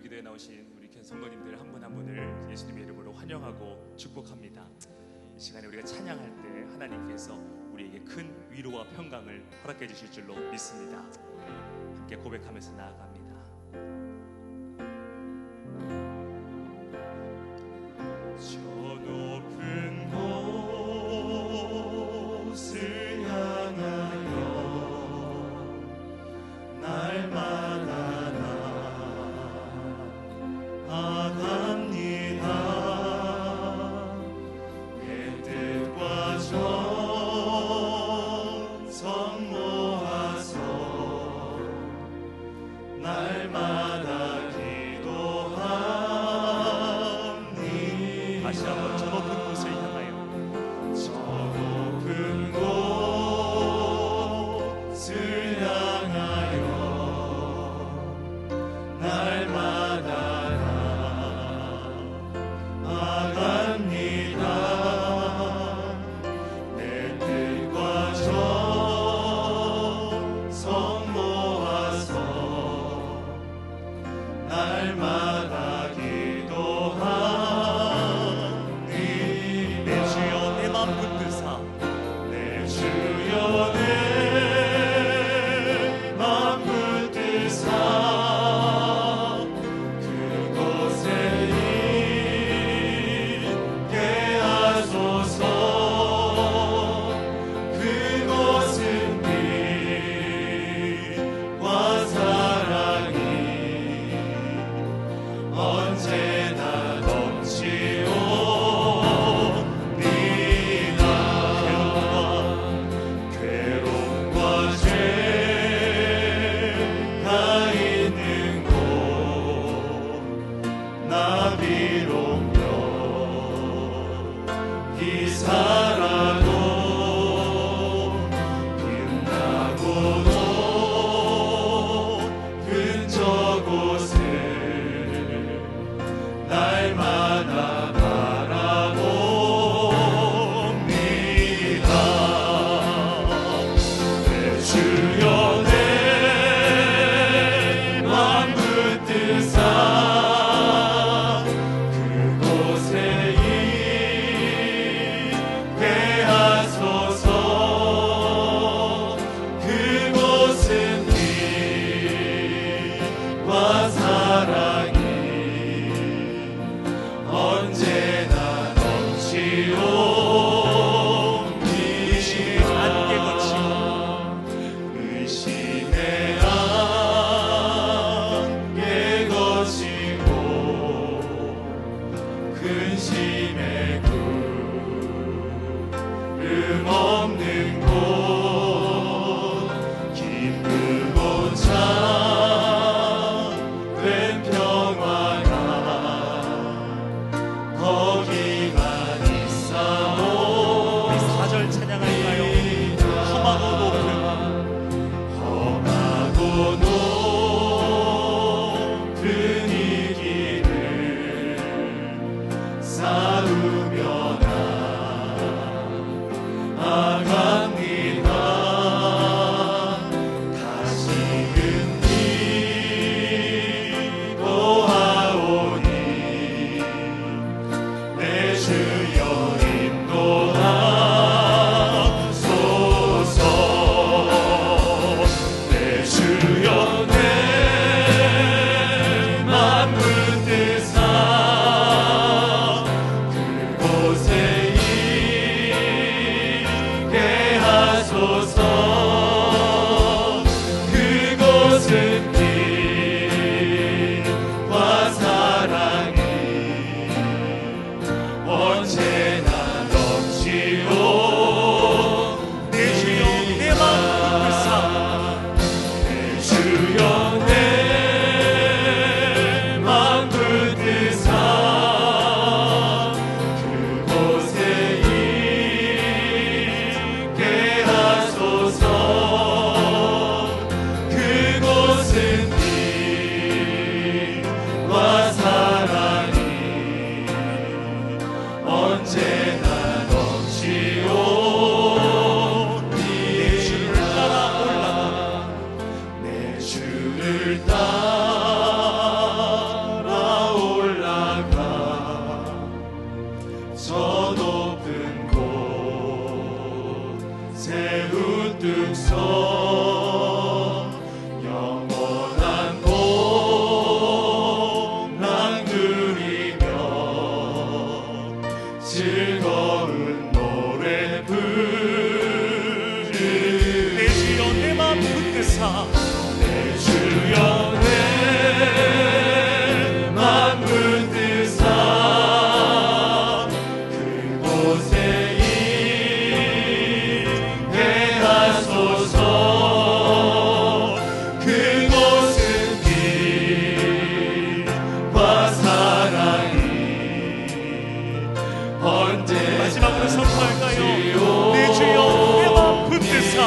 기도에 나오신 우리 성도님들 한 분 한 분을 예수님의 이름으로 환영하고 축복합니다. 이 시간에 우리가 찬양할 때 하나님께서 우리에게 큰 위로와 평강을 허락해 주실 줄로 믿습니다. 함께 고백하면서 나아갑니다. 저 높은 곳을 향하여 날마다 나아갑니다. 내 뜻과 정성 모아서 날마다 세운 뚝성 영원한 복락 누리며 즐거운 노래 부르 내 주여 내 맘 붙드사 내 주여 내 맘 붙드사 그곳에 임해 하소서 그곳은 빛과 사랑이 언제 마지막으로 선포할까요? 내 주여 내 맘 붙드사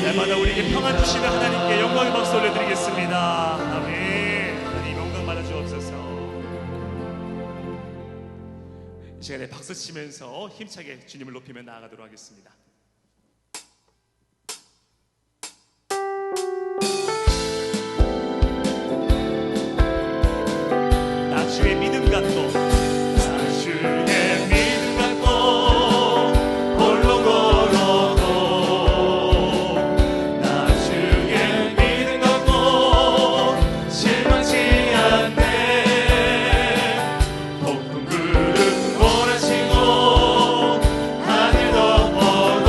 날마다 우리에게 평안 주시는 하나님께 영광의 박수 올려드리겠습니다. 아멘. 하나님 영광 받아 주옵소서. 이 시간에 박수 치면서 힘차게 주님을 높이며 나아가도록 하겠습니다. 나 주의 믿음 갖고 나 주의 믿음 갖고 홀로 걸어도 나 주의 믿음 갖고 실망치 않네 폭풍 구름 몰아치고 하늘 덮어도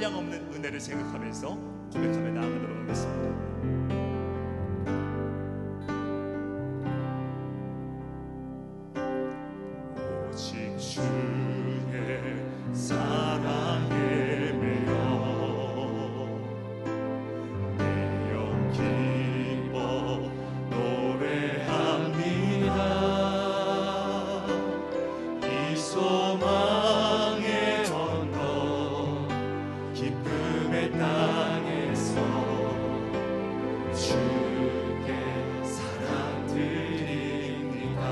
한량없는 은혜를 생각하면서 고백하며 나아가도록 하겠습니다. 오직 주의 사랑에 매여 내 영 기뻐 노래합니다. 이 소망의 언덕 기쁨의 땅에서 주께 사랑 드립니다.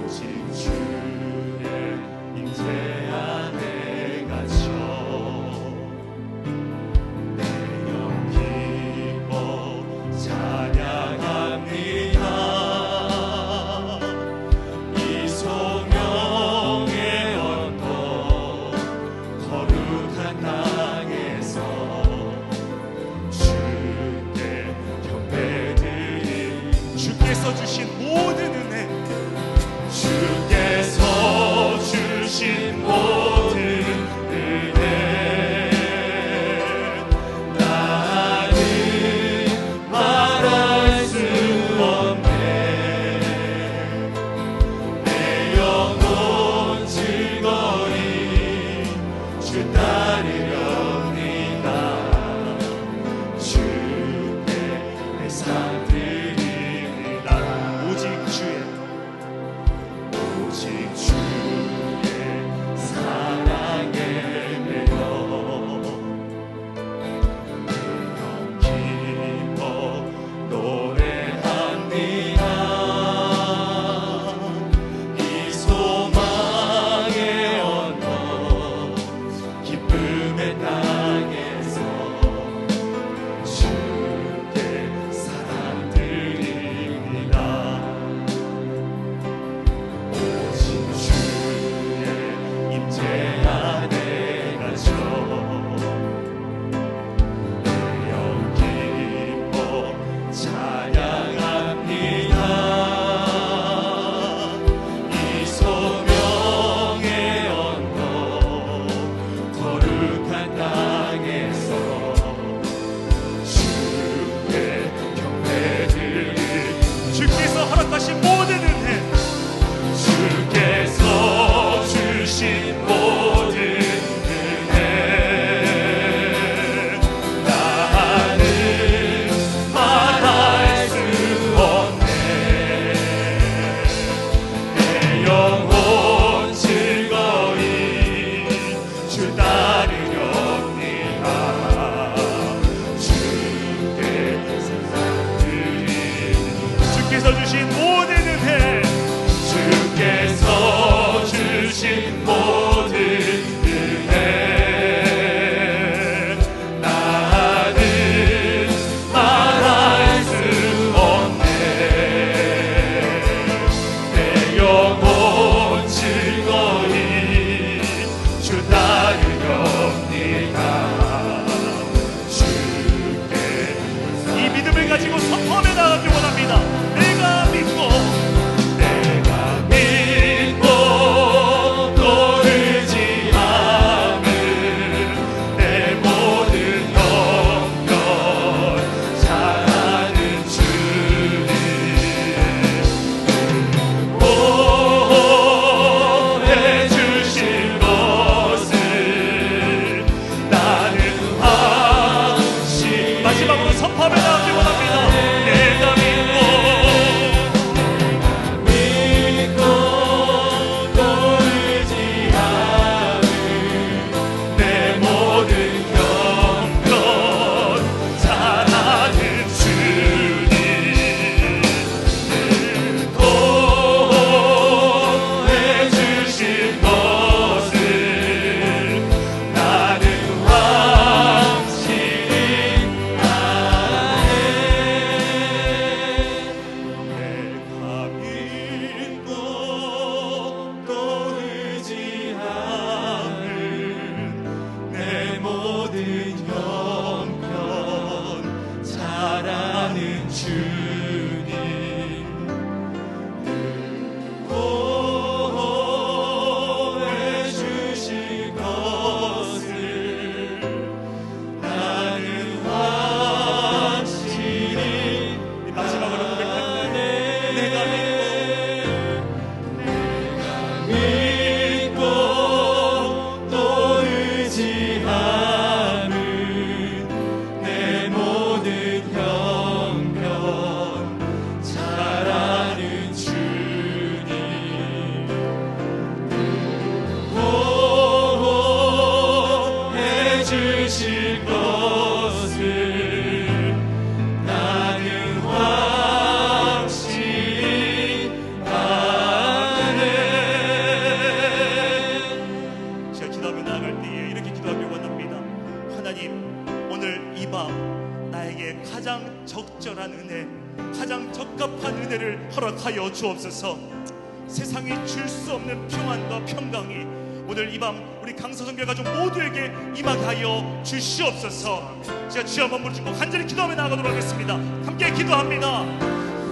오직 주의 임재 안에 갇혀 내 영 기뻐 찬양합니다. 이 소명의 언덕 거룩한 땅에서 주께 경배드리. 주께서 주신 모든 은혜, 주께서 주신 모든 은혜 나는 말할 수 없네. 내 영혼 즐거이 주 따르렵니다. 주께 내 삶 드립니다. 오직 주의 사랑에 매여 내 영 기뻐 노래합니다. 이 소망의 언덕 기쁨의 기도하며 나아갈 때에 이렇게 기도하며 원합니다. 하나님, 오늘 이 밤 나에게 가장 적절한 은혜, 가장 적합한 은혜를 허락하여 주옵소서. 세상이 줄 수 없는 평안과 평강이 오늘 이 밤 우리 강서선교 가족 모두에게 임하게 하여 주시옵소서. 제가 주여 한번 부르시고 간절히 기도하며 나아가도록 하겠습니다. 함께 기도합니다.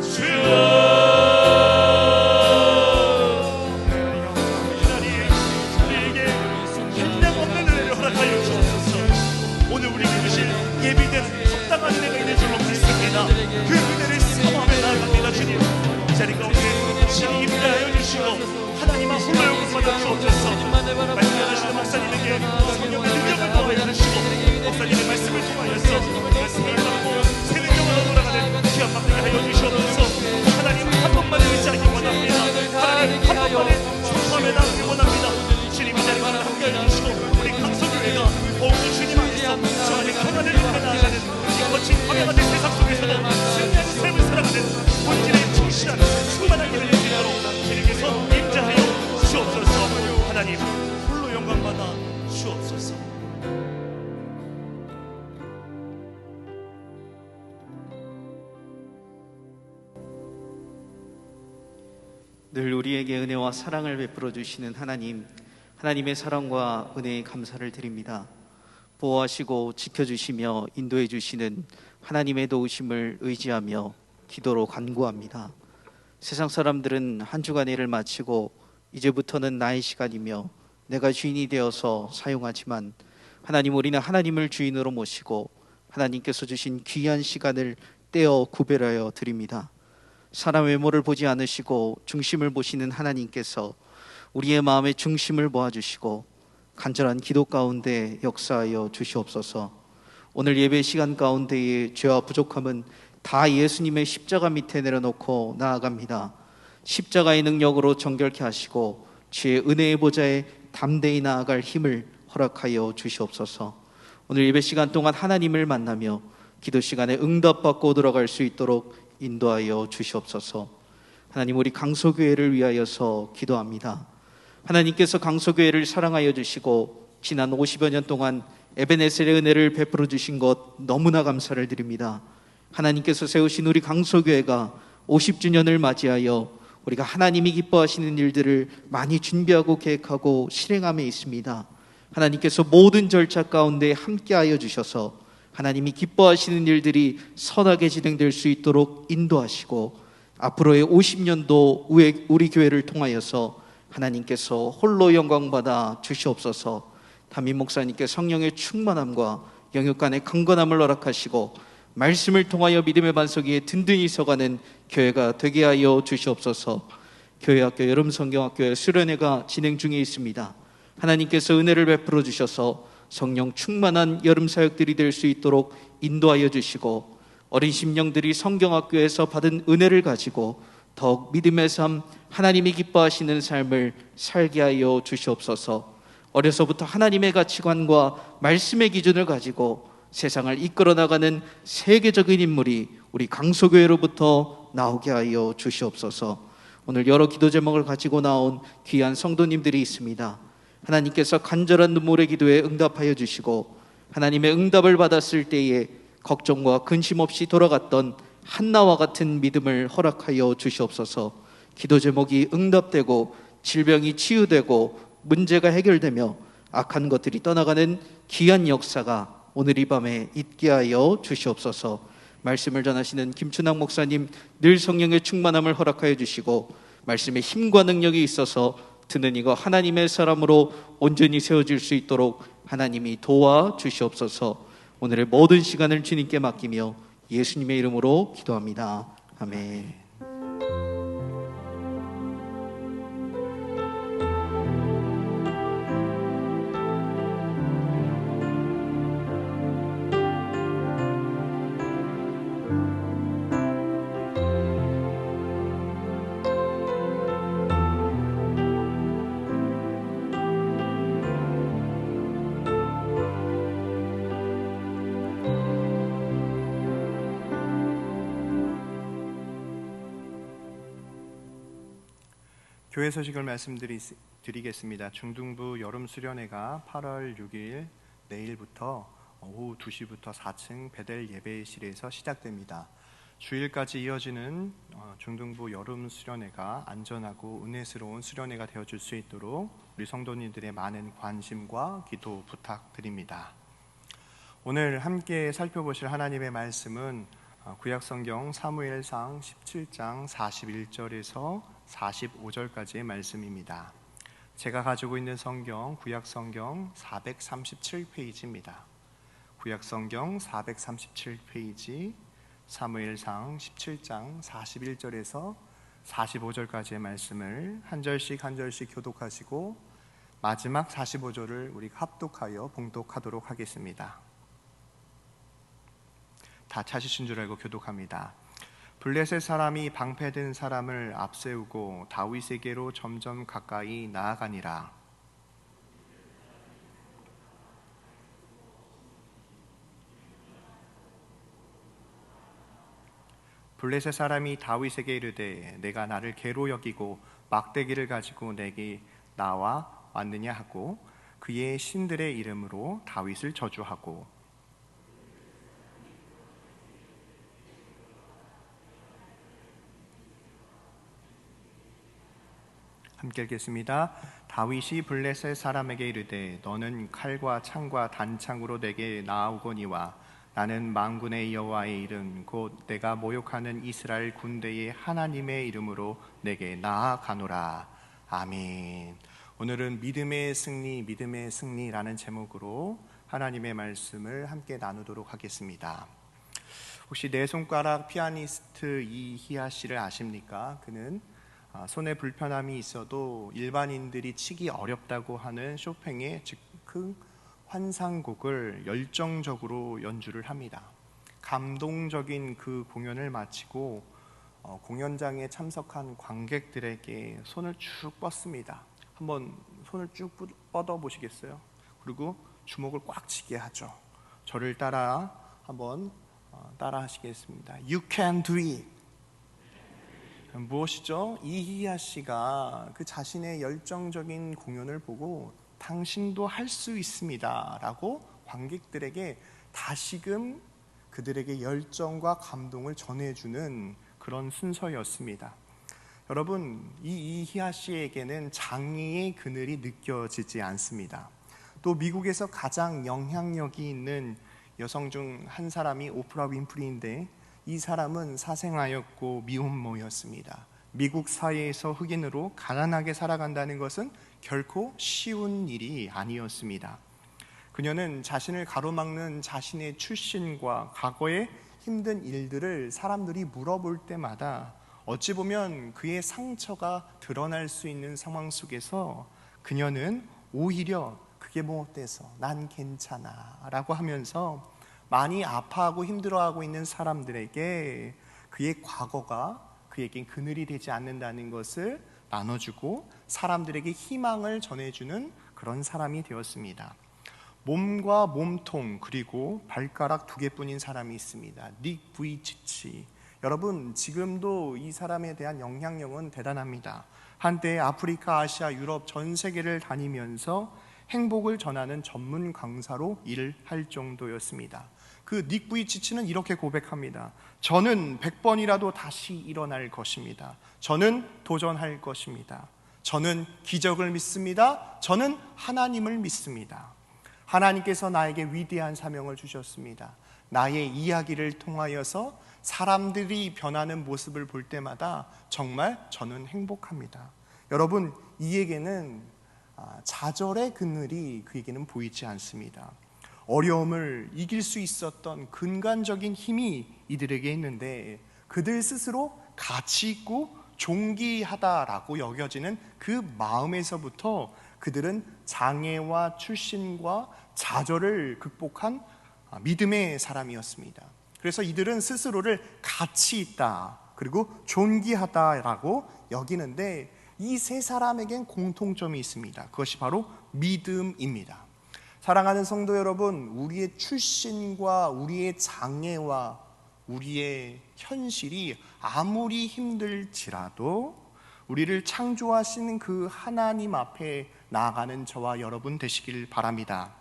주여, 예비된 합당한 은혜가 있는 줄로 믿습니다. 그 은혜를 사모하며 나아갑니다. 주님, 이 자리 가운데 신이 임재하여 주시고 하나님아 홀로 영광받아 주옵소서. 말씀하시는 목사님에게 성령의 능력을 더하여 주시고 목사님의 말씀을 통하여서 우리가 생을 받고 새 능력으로 돌아가는 귀한 밤 되게 하여 주시옵소서. 하나님 한 번만에 의지하기 원합니다. 하나님 한 번만에 선포하며 나아가기 원합니다. 주님, 이 자리 가운데 함께하여 주시고 우리 강서교회가 더욱더 주님 안에서 주 안에 평안을 누리며 나아가는 이 거친 광야가 된 세상 속에서도 승리하는 삶을 살아가는 본질에 충실한 충만한 길을 내시도록 주님께서 임재하여 주옵소서. 하나님 홀로 영광받아 주옵소서. 늘 우리에게 은혜와 사랑을 베풀어 주시는 하나님, 하나님의 사랑과 은혜에 감사를 드립니다. 보호하시고 지켜주시며 인도해 주시는 하나님의 도우심을 의지하며 기도로 간구합니다. 세상 사람들은 한 주간의 일을 마치고 이제부터는 나의 시간이며 내가 주인이 되어서 사용하지만 하나님, 우리는 하나님을 주인으로 모시고 하나님께서 주신 귀한 시간을 떼어 구별하여 드립니다. 사람 외모를 보지 않으시고 중심을 보시는 하나님께서 우리의 마음의 중심을 모아주시고 간절한 기도 가운데 역사하여 주시옵소서. 오늘 예배 시간 가운데의 죄와 부족함은 다 예수님의 십자가 밑에 내려놓고 나아갑니다. 십자가의 능력으로 정결케 하시고 주의 은혜의 보좌에 담대히 나아갈 힘을 허락하여 주시옵소서. 오늘 예배 시간 동안 하나님을 만나며 기도 시간에 응답받고 들어갈 수 있도록 인도하여 주시옵소서. 하나님, 우리 강서교회를 위하여서 기도합니다. 하나님께서 강서교회를 사랑하여 주시고 지난 50여 년 동안 에베네셀의 은혜를 베풀어 주신 것 너무나 감사를 드립니다. 하나님께서 세우신 우리 강서교회가 50주년을 맞이하여 우리가 하나님이 기뻐하시는 일들을 많이 준비하고 계획하고 실행함에 있습니다. 하나님께서 모든 절차 가운데 함께하여 주셔서 하나님이 기뻐하시는 일들이 선하게 진행될 수 있도록 인도하시고 앞으로의 50년도 우리 교회를 통하여서 하나님께서 홀로 영광받아 주시옵소서. 담임 목사님께 성령의 충만함과 영육간의 강건함을 허락하시고 말씀을 통하여 믿음의 반석 위에 든든히 서가는 교회가 되게 하여 주시옵소서. 교회학교 여름성경학교의 수련회가 진행 중에 있습니다. 하나님께서 은혜를 베풀어 주셔서 성령 충만한 여름 사역들이 될 수 있도록 인도하여 주시고 어린 심령들이 성경학교에서 받은 은혜를 가지고 더욱 믿음의 삶, 하나님이 기뻐하시는 삶을 살게 하여 주시옵소서. 어려서부터 하나님의 가치관과 말씀의 기준을 가지고 세상을 이끌어 나가는 세계적인 인물이 우리 강서교회로부터 나오게 하여 주시옵소서. 오늘 여러 기도 제목을 가지고 나온 귀한 성도님들이 있습니다. 하나님께서 간절한 눈물의 기도에 응답하여 주시고 하나님의 응답을 받았을 때에 걱정과 근심 없이 돌아갔던 한나와 같은 믿음을 허락하여 주시옵소서. 기도 제목이 응답되고 질병이 치유되고 문제가 해결되며 악한 것들이 떠나가는 귀한 역사가 오늘 이 밤에 있게 하여 주시옵소서. 말씀을 전하시는 김춘학 목사님 늘 성령의 충만함을 허락하여 주시고 말씀의 힘과 능력이 있어서 듣는 이가 하나님의 사람으로 온전히 세워질 수 있도록 하나님이 도와 주시옵소서. 오늘의 모든 시간을 주님께 맡기며 예수님의 이름으로 기도합니다. 아멘. 교회 소식을 말씀드리겠습니다. 중등부 여름 수련회가 8월 6일 내일부터 오후 2시부터 4층 베델 예배실에서 시작됩니다. 주일까지 이어지는 중등부 여름 수련회가 안전하고 은혜스러운 수련회가 되어줄 수 있도록 우리 성도님들의 많은 관심과 기도 부탁드립니다. 오늘 함께 살펴보실 하나님의 말씀은 구약성경 사무엘상 17장 41절에서 45절까지의 말씀입니다. 제가 가지고 있는 성경 구약성경 437페이지입니다. 구약성경 437페이지 사무엘상 17장 41절에서 45절까지의 말씀을 한 절씩 교독하시고 마지막 45절을 우리 합독하여 봉독하도록 하겠습니다. 다 찾으신 줄 알고 교독합니다. 블레셋 사람이 방패든 사람을 앞세우고 다윗에게로 점점 가까이 나아가니라. 블레셋 사람이 다윗에게 이르되 내가 나를 개로 여기고 막대기를 가지고 내게 나와 왔느냐 하고 그의 신들의 이름으로 다윗을 저주하고 함께 읽겠습니다. 다윗이 블레셋 사람에게 이르되 너는 칼과 창과 단창으로 내게 나아오거니와 나는 만군의 여호와의 이름 곧 내가 모욕하는 이스라엘 군대의 하나님의 이름으로 내게 나아가노라. 아멘. 오늘은 믿음의 승리라는 제목으로 하나님의 말씀을 함께 나누도록 하겠습니다. 혹시 네 손가락 피아니스트 이희아 씨를 아십니까? 그는 손에 불편함이 있어도 일반인들이 치기 어렵다고 하는 쇼팽의 즉흥 환상곡을 열정적으로 연주를 합니다. 감동적인 그 공연을 마치고 공연장에 참석한 관객들에게 손을 쭉 뻗습니다. 한번 손을 쭉 뻗어 보시겠어요? 그리고 주먹을 꽉 쥐게 하죠. 저를 따라 한번 따라 하시겠습니다. You can do it. 무엇이죠? 이희아 씨가 그 자신의 열정적인 공연을 보고 당신도 할 수 있습니다 라고 관객들에게 다시금 그들에게 열정과 감동을 전해주는 그런 순서였습니다. 여러분, 이 이희아 씨에게는 장애의 그늘이 느껴지지 않습니다. 또 미국에서 가장 영향력이 있는 여성 중 한 사람이 오프라 윈프리인데 이 사람은 사생아였고 미혼모였습니다. 미국 사회에서 흑인으로 가난하게 살아간다는 것은 결코 쉬운 일이 아니었습니다. 그녀는 자신을 가로막는 자신의 출신과 과거의 힘든 일들을 사람들이 물어볼 때마다 어찌 보면 그의 상처가 드러날 수 있는 상황 속에서 그녀는 오히려 그게 뭐 어때서 난 괜찮아 라고 하면서 많이 아파하고 힘들어하고 있는 사람들에게 그의 과거가 그에겐 그늘이 되지 않는다는 것을 나눠주고 사람들에게 희망을 전해주는 그런 사람이 되었습니다. 몸과 몸통 그리고 발가락 2개뿐인 사람이 있습니다. 닉 부이치치. 여러분, 지금도 이 사람에 대한 영향력은 대단합니다. 한때 아프리카, 아시아, 유럽 전 세계를 다니면서 행복을 전하는 전문 강사로 일을 할 정도였습니다. 그 닉 부이치치는 이렇게 고백합니다. 저는 100번이라도 다시 일어날 것입니다. 저는 도전할 것입니다. 저는 기적을 믿습니다. 저는 하나님을 믿습니다. 하나님께서 나에게 위대한 사명을 주셨습니다. 나의 이야기를 통하여서 사람들이 변하는 모습을 볼 때마다 정말 저는 행복합니다. 여러분, 이에게는 좌절의 그늘이 그에게는 보이지 않습니다. 어려움을 이길 수 있었던 근간적인 힘이 이들에게 있는데 그들 스스로 가치 있고 존귀하다라고 여겨지는 그 마음에서부터 그들은 장애와 출신과 좌절을 극복한 믿음의 사람이었습니다. 그래서 이들은 스스로를 가치 있다 그리고 존귀하다라고 여기는데 이 세 사람에겐 공통점이 있습니다. 그것이 바로 믿음입니다. 사랑하는 성도 여러분, 우리의 출신과 우리의 장애와 우리의 현실이 아무리 힘들지라도 우리를 창조하시는 그 하나님 앞에 나아가는 저와 여러분 되시길 바랍니다.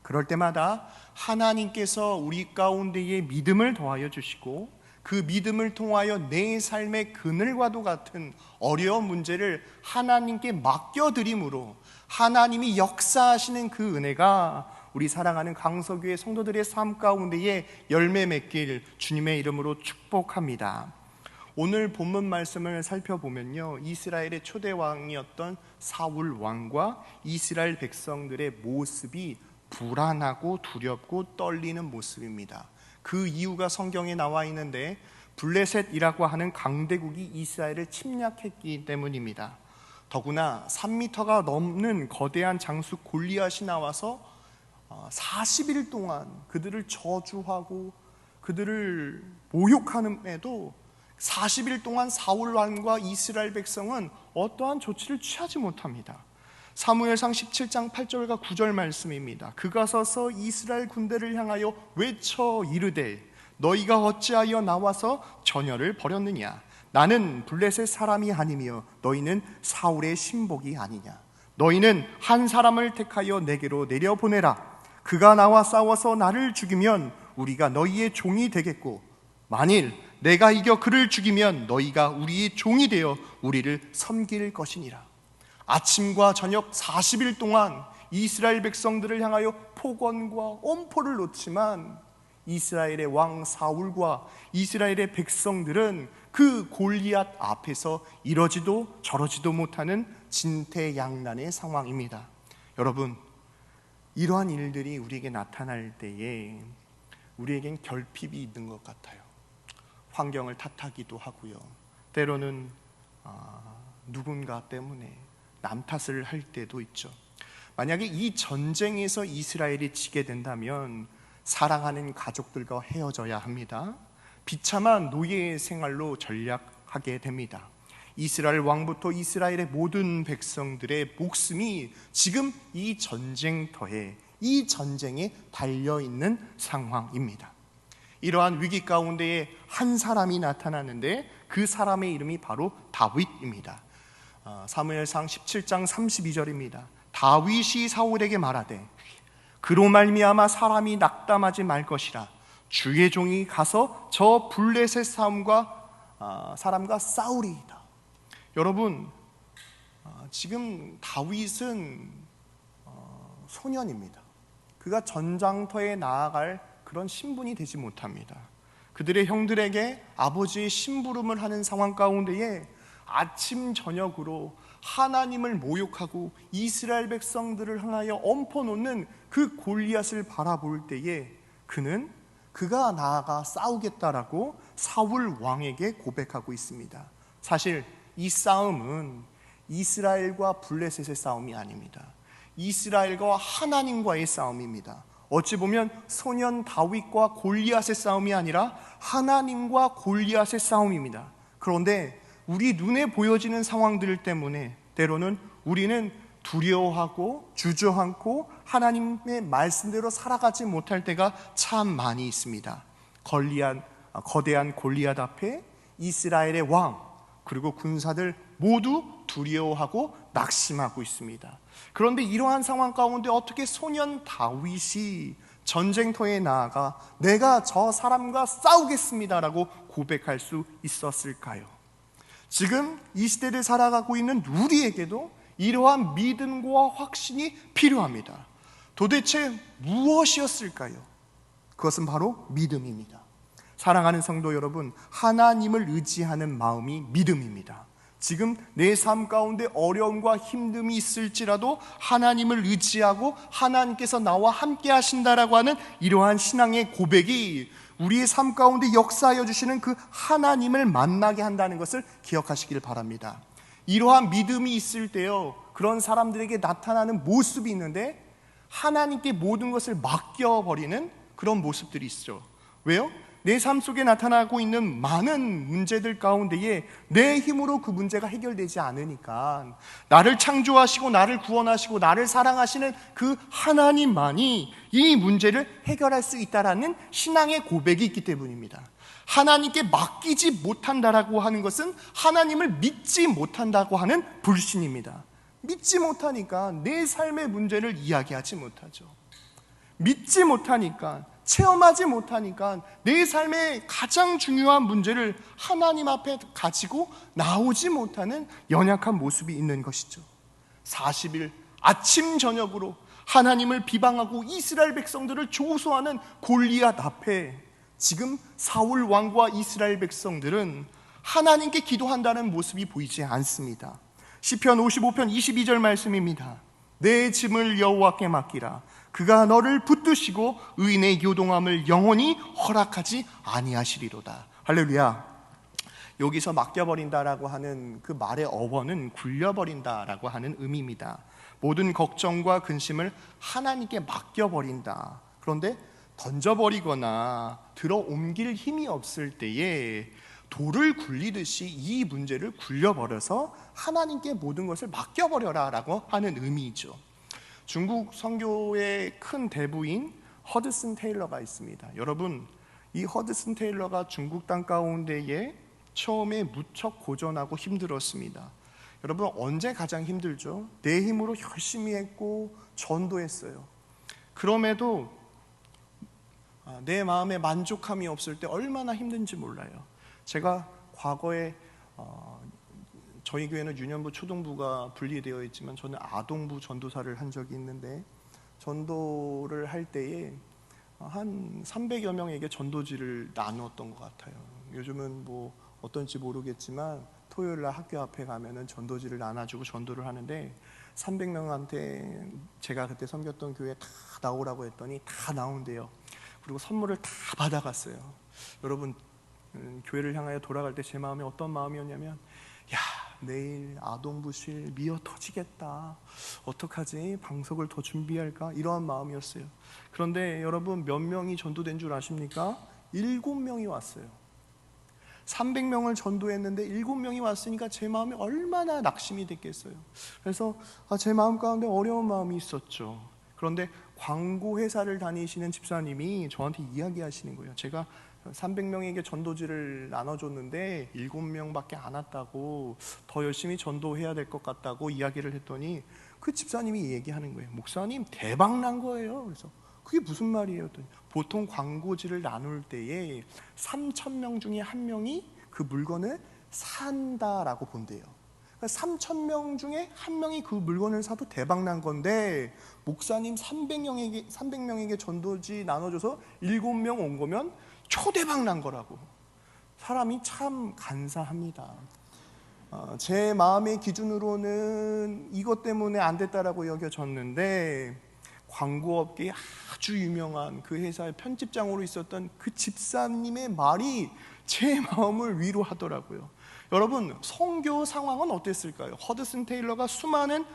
그럴 때마다 하나님께서 우리 가운데에 믿음을 더하여 주시고 그 믿음을 통하여 내 삶의 그늘과도 같은 어려운 문제를 하나님께 맡겨드림으로 하나님이 역사하시는 그 은혜가 우리 사랑하는 강서교회 성도들의 삶 가운데에 열매 맺길 주님의 이름으로 축복합니다. 오늘 본문 말씀을 살펴보면요, 이스라엘의 초대 왕이었던 사울 왕과 이스라엘 백성들의 모습이 불안하고 두렵고 떨리는 모습입니다. 그 이유가 성경에 나와 있는데 블레셋이라고 하는 강대국이 이스라엘을 침략했기 때문입니다. 더구나 3m가 넘는 거대한 장수 골리앗이 나와서 40일 동안 그들을 저주하고 그들을 모욕하는데도 40일 동안 사울 왕과 이스라엘 백성은 어떠한 조치를 취하지 못합니다. 사무엘상 17장 8절과 9절 말씀입니다. 그가 서서 이스라엘 군대를 향하여 외쳐 이르되 너희가 어찌하여 나와서 전열을 벌였느냐? 나는 블레셋 사람이 아니며 너희는 사울의 신복이 아니냐? 너희는 한 사람을 택하여 내게로 내려보내라. 그가 나와 싸워서 나를 죽이면 우리가 너희의 종이 되겠고 만일 내가 이겨 그를 죽이면 너희가 우리의 종이 되어 우리를 섬길 것이니라. 아침과 저녁 40일 동안 이스라엘 백성들을 향하여 폭언과 엄포를 놓지만 이스라엘의 왕 사울과 이스라엘의 백성들은 그 골리앗 앞에서 이러지도 저러지도 못하는 진퇴양난의 상황입니다. 여러분, 이러한 일들이 우리에게 나타날 때에 우리에겐 결핍이 있는 것 같아요. 환경을 탓하기도 하고요. 때로는 누군가 때문에 남 탓을 할 때도 있죠. 만약에 이 전쟁에서 이스라엘이 지게 된다면 사랑하는 가족들과 헤어져야 합니다. 비참한 노예 생활로 전락하게 됩니다. 이스라엘 왕부터 이스라엘의 모든 백성들의 목숨이 지금 이 전쟁터에, 이 전쟁에 달려있는 상황입니다. 이러한 위기 가운데에 한 사람이 나타나는데 그 사람의 이름이 바로 다윗입니다. 사무엘상 17장 32절입니다. 다윗이 사울에게 말하되 그로 말미암아 사람이 낙담하지 말 것이라. 주의 종이 가서 저 블레셋 사람과 싸우리이다. 여러분, 지금 다윗은 소년입니다. 그가 전장터에 나아갈 그런 신분이 되지 못합니다. 그들의 형들에게 아버지의 심부름을 하는 상황 가운데에 아침 저녁으로 하나님을 모욕하고 이스라엘 백성들을 향하여 엎어놓는 그 골리앗을 바라볼 때에 그가 나아가 싸우겠다라고 사울 왕에게 고백하고 있습니다. 사실 이 싸움은 이스라엘과 블레셋의 싸움이 아닙니다. 이스라엘과 하나님과의 싸움입니다. 어찌 보면 소년 다윗과 골리앗의 싸움이 아니라 하나님과 골리앗의 싸움입니다. 그런데 우리 눈에 보여지는 상황들 때문에 때로는 우리는 두려워하고 주저앉고 하나님의 말씀대로 살아가지 못할 때가 참 많이 있습니다. 거대한 골리앗 앞에 이스라엘의 왕 그리고 군사들 모두 두려워하고 낙심하고 있습니다. 그런데 이러한 상황 가운데 어떻게 소년 다윗이 전쟁터에 나아가 내가 저 사람과 싸우겠습니다라고 고백할 수 있었을까요? 지금 이 시대를 살아가고 있는 우리에게도 이러한 믿음과 확신이 필요합니다. 도대체 무엇이었을까요? 그것은 바로 믿음입니다. 사랑하는 성도 여러분, 하나님을 의지하는 마음이 믿음입니다. 지금 내 삶 가운데 어려움과 힘듦이 있을지라도 하나님을 의지하고 하나님께서 나와 함께 하신다라고 하는 이러한 신앙의 고백이 우리의 삶 가운데 역사하여 주시는 그 하나님을 만나게 한다는 것을 기억하시길 바랍니다. 이러한 믿음이 있을 때요, 그런 사람들에게 나타나는 모습이 있는데 하나님께 모든 것을 맡겨버리는 그런 모습들이 있죠. 왜요? 내 삶 속에 나타나고 있는 많은 문제들 가운데에 내 힘으로 그 문제가 해결되지 않으니까 나를 창조하시고 나를 구원하시고 나를 사랑하시는 그 하나님만이 이 문제를 해결할 수 있다라는 신앙의 고백이 있기 때문입니다. 하나님께 맡기지 못한다라고 하는 것은 하나님을 믿지 못한다고 하는 불신입니다. 믿지 못하니까 내 삶의 문제를 이야기하지 못하죠. 믿지 못하니까, 체험하지 못하니까 내 삶의 가장 중요한 문제를 하나님 앞에 가지고 나오지 못하는 연약한 모습이 있는 것이죠. 40일 아침 저녁으로 하나님을 비방하고 이스라엘 백성들을 조소하는 골리앗 앞에 지금 사울 왕과 이스라엘 백성들은 하나님께 기도한다는 모습이 보이지 않습니다. 시편 55편 22절 말씀입니다. 내 짐을 여호와께 맡기라. 그가 너를 붙드시고 의인의 요동함을 영원히 허락하지 아니하시리로다. 할렐루야. 여기서 맡겨버린다라고 하는 그 말의 어원은 굴려버린다라고 하는 의미입니다. 모든 걱정과 근심을 하나님께 맡겨버린다. 그런데 던져버리거나 들어 옮길 힘이 없을 때에 돌을 굴리듯이 이 문제를 굴려버려서 하나님께 모든 것을 맡겨버려라 라고 하는 의미이죠. 중국 선교의 큰 대부인 허드슨 테일러가 있습니다. 여러분, 이 허드슨 테일러가 중국 땅 가운데에 처음에 무척 고전하고 힘들었습니다. 여러분, 언제 가장 힘들죠? 내 힘으로 열심히 했고 전도했어요. 그럼에도 내 마음에 만족함이 없을 때 얼마나 힘든지 몰라요. 제가 과거에 저희 교회는 유년부, 초등부가 분리되어 있지만 저는 아동부 전도사를 한 적이 있는데, 전도를 할 때에 한 300여 명에게 전도지를 나누었던 것 같아요. 요즘은 뭐 어떤지 모르겠지만 토요일날 학교 앞에 가면은 전도지를 나눠주고 전도를 하는데, 300명한테 제가 그때 섬겼던 교회에 다 나오라고 했더니 다 나온대요. 그리고 선물을 다 받아갔어요. 여러분, 교회를 향하여 돌아갈 때 제 마음이 어떤 마음이었냐면, 야, 내일 아동부실 미어 터지겠다. 어떡하지? 방석을 더 준비할까? 이러한 마음이었어요. 그런데 여러분, 몇 명이 전도된 줄 아십니까? 7명이 왔어요. 300명을 전도했는데 7명이 왔으니까 제 마음이 얼마나 낙심이 됐겠어요. 그래서 제 마음 가운데 어려운 마음이 있었죠. 그런데 광고 회사를 다니시는 집사님이 저한테 이야기하시는 거예요. 제가 300명에게 전도지를 나눠줬는데 7명밖에 안 왔다고, 더 열심히 전도해야 될 것 같다고 이야기를 했더니 그 집사님이 얘기하는 거예요. 목사님, 대박 난 거예요. 그래서 그게 무슨 말이에요? 했더니 보통 광고지를 나눌 때에 3,000명 중에 한 명이 그 물건을 산다라고 본대요. 그러니까 3,000명 중에 한 명이 그 물건을 사도 대박 난 건데, 목사님 300명에게 전도지 나눠줘서 7명 온 거면 초대박 난 거라고. 사람이 참 간사합니다. 제 마음의 기준으로는 이것 때문에 안 됐다라고 여겨졌는데, 광고업계에 아주 유명한 그 회사의 편집장으로 있었던 그 집사님의 말이 제 마음을 위로하더라고요. 여러분, 선교 상황은 어땠을까요? 허드슨 테일러가 수많은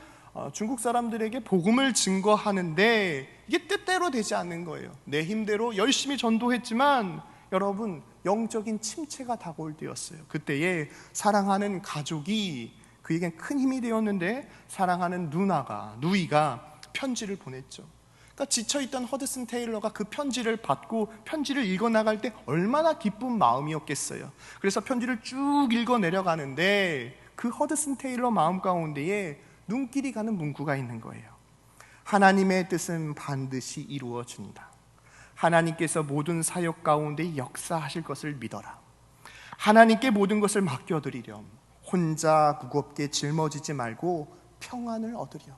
중국 사람들에게 복음을 증거하는데 이게 뜻대로 되지 않는 거예요. 내 힘대로 열심히 전도했지만 여러분, 영적인 침체가 다가올 때였어요. 그때에 사랑하는 가족이 그에겐 큰 힘이 되었는데, 사랑하는 누이가 편지를 보냈죠. 그러니까 지쳐있던 허드슨 테일러가 그 편지를 받고 편지를 읽어나갈 때 얼마나 기쁜 마음이었겠어요. 그래서 편지를 쭉 읽어 내려가는데 그 허드슨 테일러 마음 가운데에 눈길이 가는 문구가 있는 거예요. 하나님의 뜻은 반드시 이루어진다. 하나님께서 모든 사역 가운데 역사하실 것을 믿어라. 하나님께 모든 것을 맡겨드리렴. 혼자 무겁게 짊어지지 말고 평안을 얻으렴.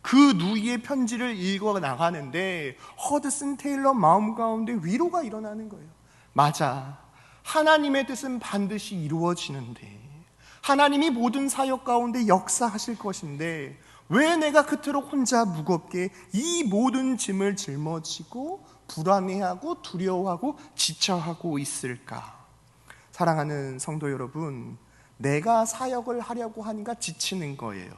그 누이의 편지를 읽어 나가는데 허드슨 테일러 마음 가운데 위로가 일어나는 거예요. 맞아, 하나님의 뜻은 반드시 이루어지는데, 하나님이 모든 사역 가운데 역사하실 것인데 왜 내가 그토록 혼자 무겁게 이 모든 짐을 짊어지고 불안해하고 두려워하고 지쳐하고 있을까? 사랑하는 성도 여러분, 내가 사역을 하려고 하니까 지치는 거예요.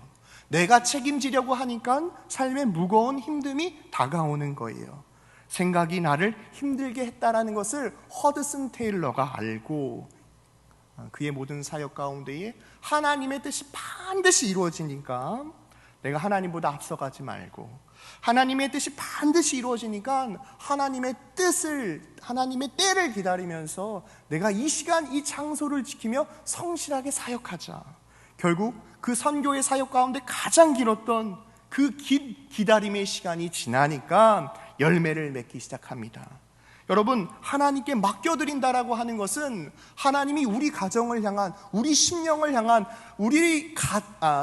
내가 책임지려고 하니까 삶의 무거운 힘듦이 다가오는 거예요. 생각이 나를 힘들게 했다라는 것을 허드슨 테일러가 알고 그의 모든 사역 가운데에 하나님의 뜻이 반드시 이루어지니까 내가 하나님보다 앞서가지 말고 하나님의 뜻이 반드시 이루어지니까 하나님의 때를 기다리면서 내가 이 시간 이 장소를 지키며 성실하게 사역하자. 결국 그 선교의 사역 가운데 가장 길었던 그 기다림의 시간이 지나니까 열매를 맺기 시작합니다. 여러분, 하나님께 맡겨드린다라고 하는 것은 하나님이 우리 가정을 향한, 우리 심령을 향한,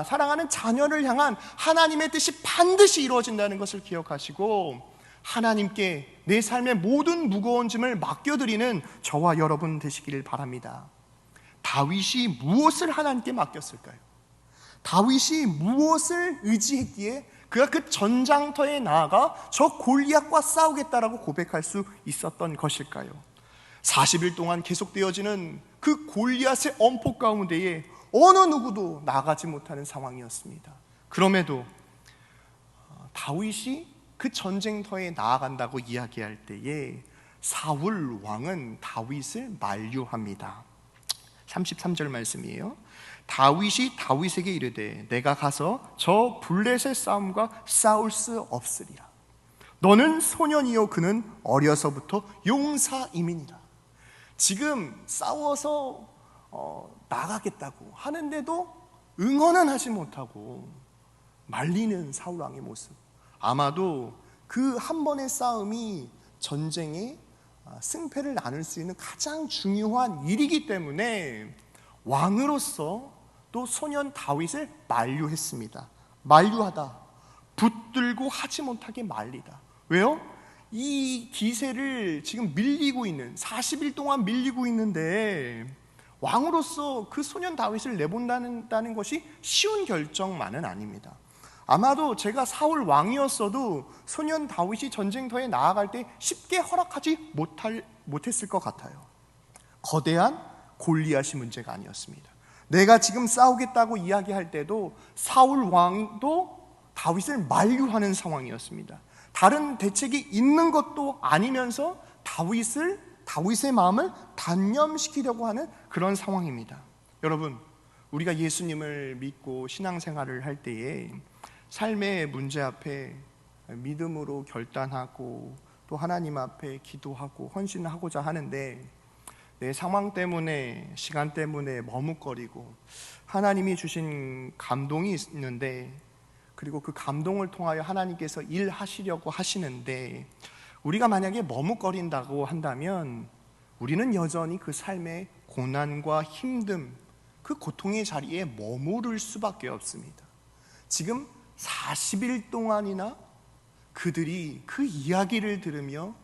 사랑하는 자녀를 향한 하나님의 뜻이 반드시 이루어진다는 것을 기억하시고 하나님께 내 삶의 모든 무거운 짐을 맡겨드리는 저와 여러분 되시기를 바랍니다. 다윗이 무엇을 하나님께 맡겼을까요? 다윗이 무엇을 의지했기에 그가 그 전장터에 나아가 저 골리앗과 싸우겠다라고 고백할 수 있었던 것일까요? 40일 동안 계속되어지는 그 골리앗의 엄포 가운데에 어느 누구도 나가지 못하는 상황이었습니다. 그럼에도 다윗이 그 전쟁터에 나아간다고 이야기할 때에 사울 왕은 다윗을 만류합니다. 33절 말씀이에요. 다윗이 다윗에게 이르되 내가 가서 저 블레셋 싸움과 싸울 수 없으리라. 너는 소년이요 그는 어려서부터 용사임이니라. 지금 싸워서 나가겠다고 하는데도 응원은 하지 못하고 말리는 사울 왕의 모습. 아마도 그 한 번의 싸움이 전쟁에 승패를 나눌 수 있는 가장 중요한 일이기 때문에 왕으로서 또 소년 다윗을 만류했습니다. 만류하다, 붙들고 하지 못하게 말리다. 왜요? 이 기세를 지금 밀리고 있는 40일 동안 밀리고 있는데 왕으로서 그 소년 다윗을 내본다는 것이 쉬운 결정만은 아닙니다. 아마도 제가 사울 왕이었어도 소년 다윗이 전쟁터에 나아갈 때 쉽게 허락하지 못했을 것 같아요. 거대한 골리앗이 문제가 아니었습니다. 내가 지금 싸우겠다고 이야기할 때도 사울 왕도 다윗을 만류하는 상황이었습니다. 다른 대책이 있는 것도 아니면서 다윗의 마음을 단념시키려고 하는 그런 상황입니다. 여러분, 우리가 예수님을 믿고 신앙생활을 할 때에 삶의 문제 앞에 믿음으로 결단하고 또 하나님 앞에 기도하고 헌신하고자 하는데 내 상황 때문에, 시간 때문에 머뭇거리고 하나님이 주신 감동이 있는데, 그리고 그 감동을 통하여 하나님께서 일하시려고 하시는데 우리가 만약에 머뭇거린다고 한다면 우리는 여전히 그 삶의 고난과 힘듦, 그 고통의 자리에 머무를 수밖에 없습니다. 지금 40일 동안이나 그들이 그 이야기를 들으며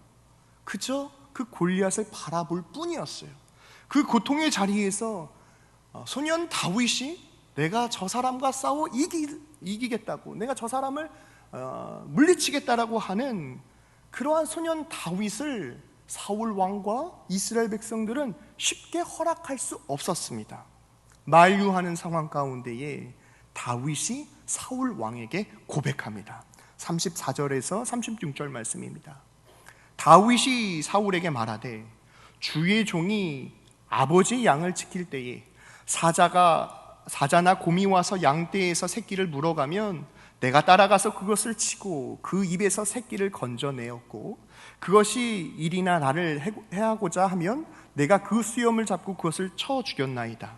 그저 그 골리앗을 바라볼 뿐이었어요. 그 고통의 자리에서 소년 다윗이 내가 저 사람과 싸워 이기겠다고, 내가 저 사람을 물리치겠다라고 하는 그러한 소년 다윗을 사울 왕과 이스라엘 백성들은 쉽게 허락할 수 없었습니다. 만류하는 상황 가운데에 다윗이 사울 왕에게 고백합니다. 34절에서 36절 말씀입니다. 다윗이 사울에게 말하되 주의 종이 아버지의 양을 지킬 때에 사자나 곰이 와서 양떼에서 새끼를 물어가면 내가 따라가서 그것을 치고 그 입에서 새끼를 건져내었고 그것이 일이나 나를 해하고자 하면 내가 그 수염을 잡고 그것을 쳐 죽였나이다.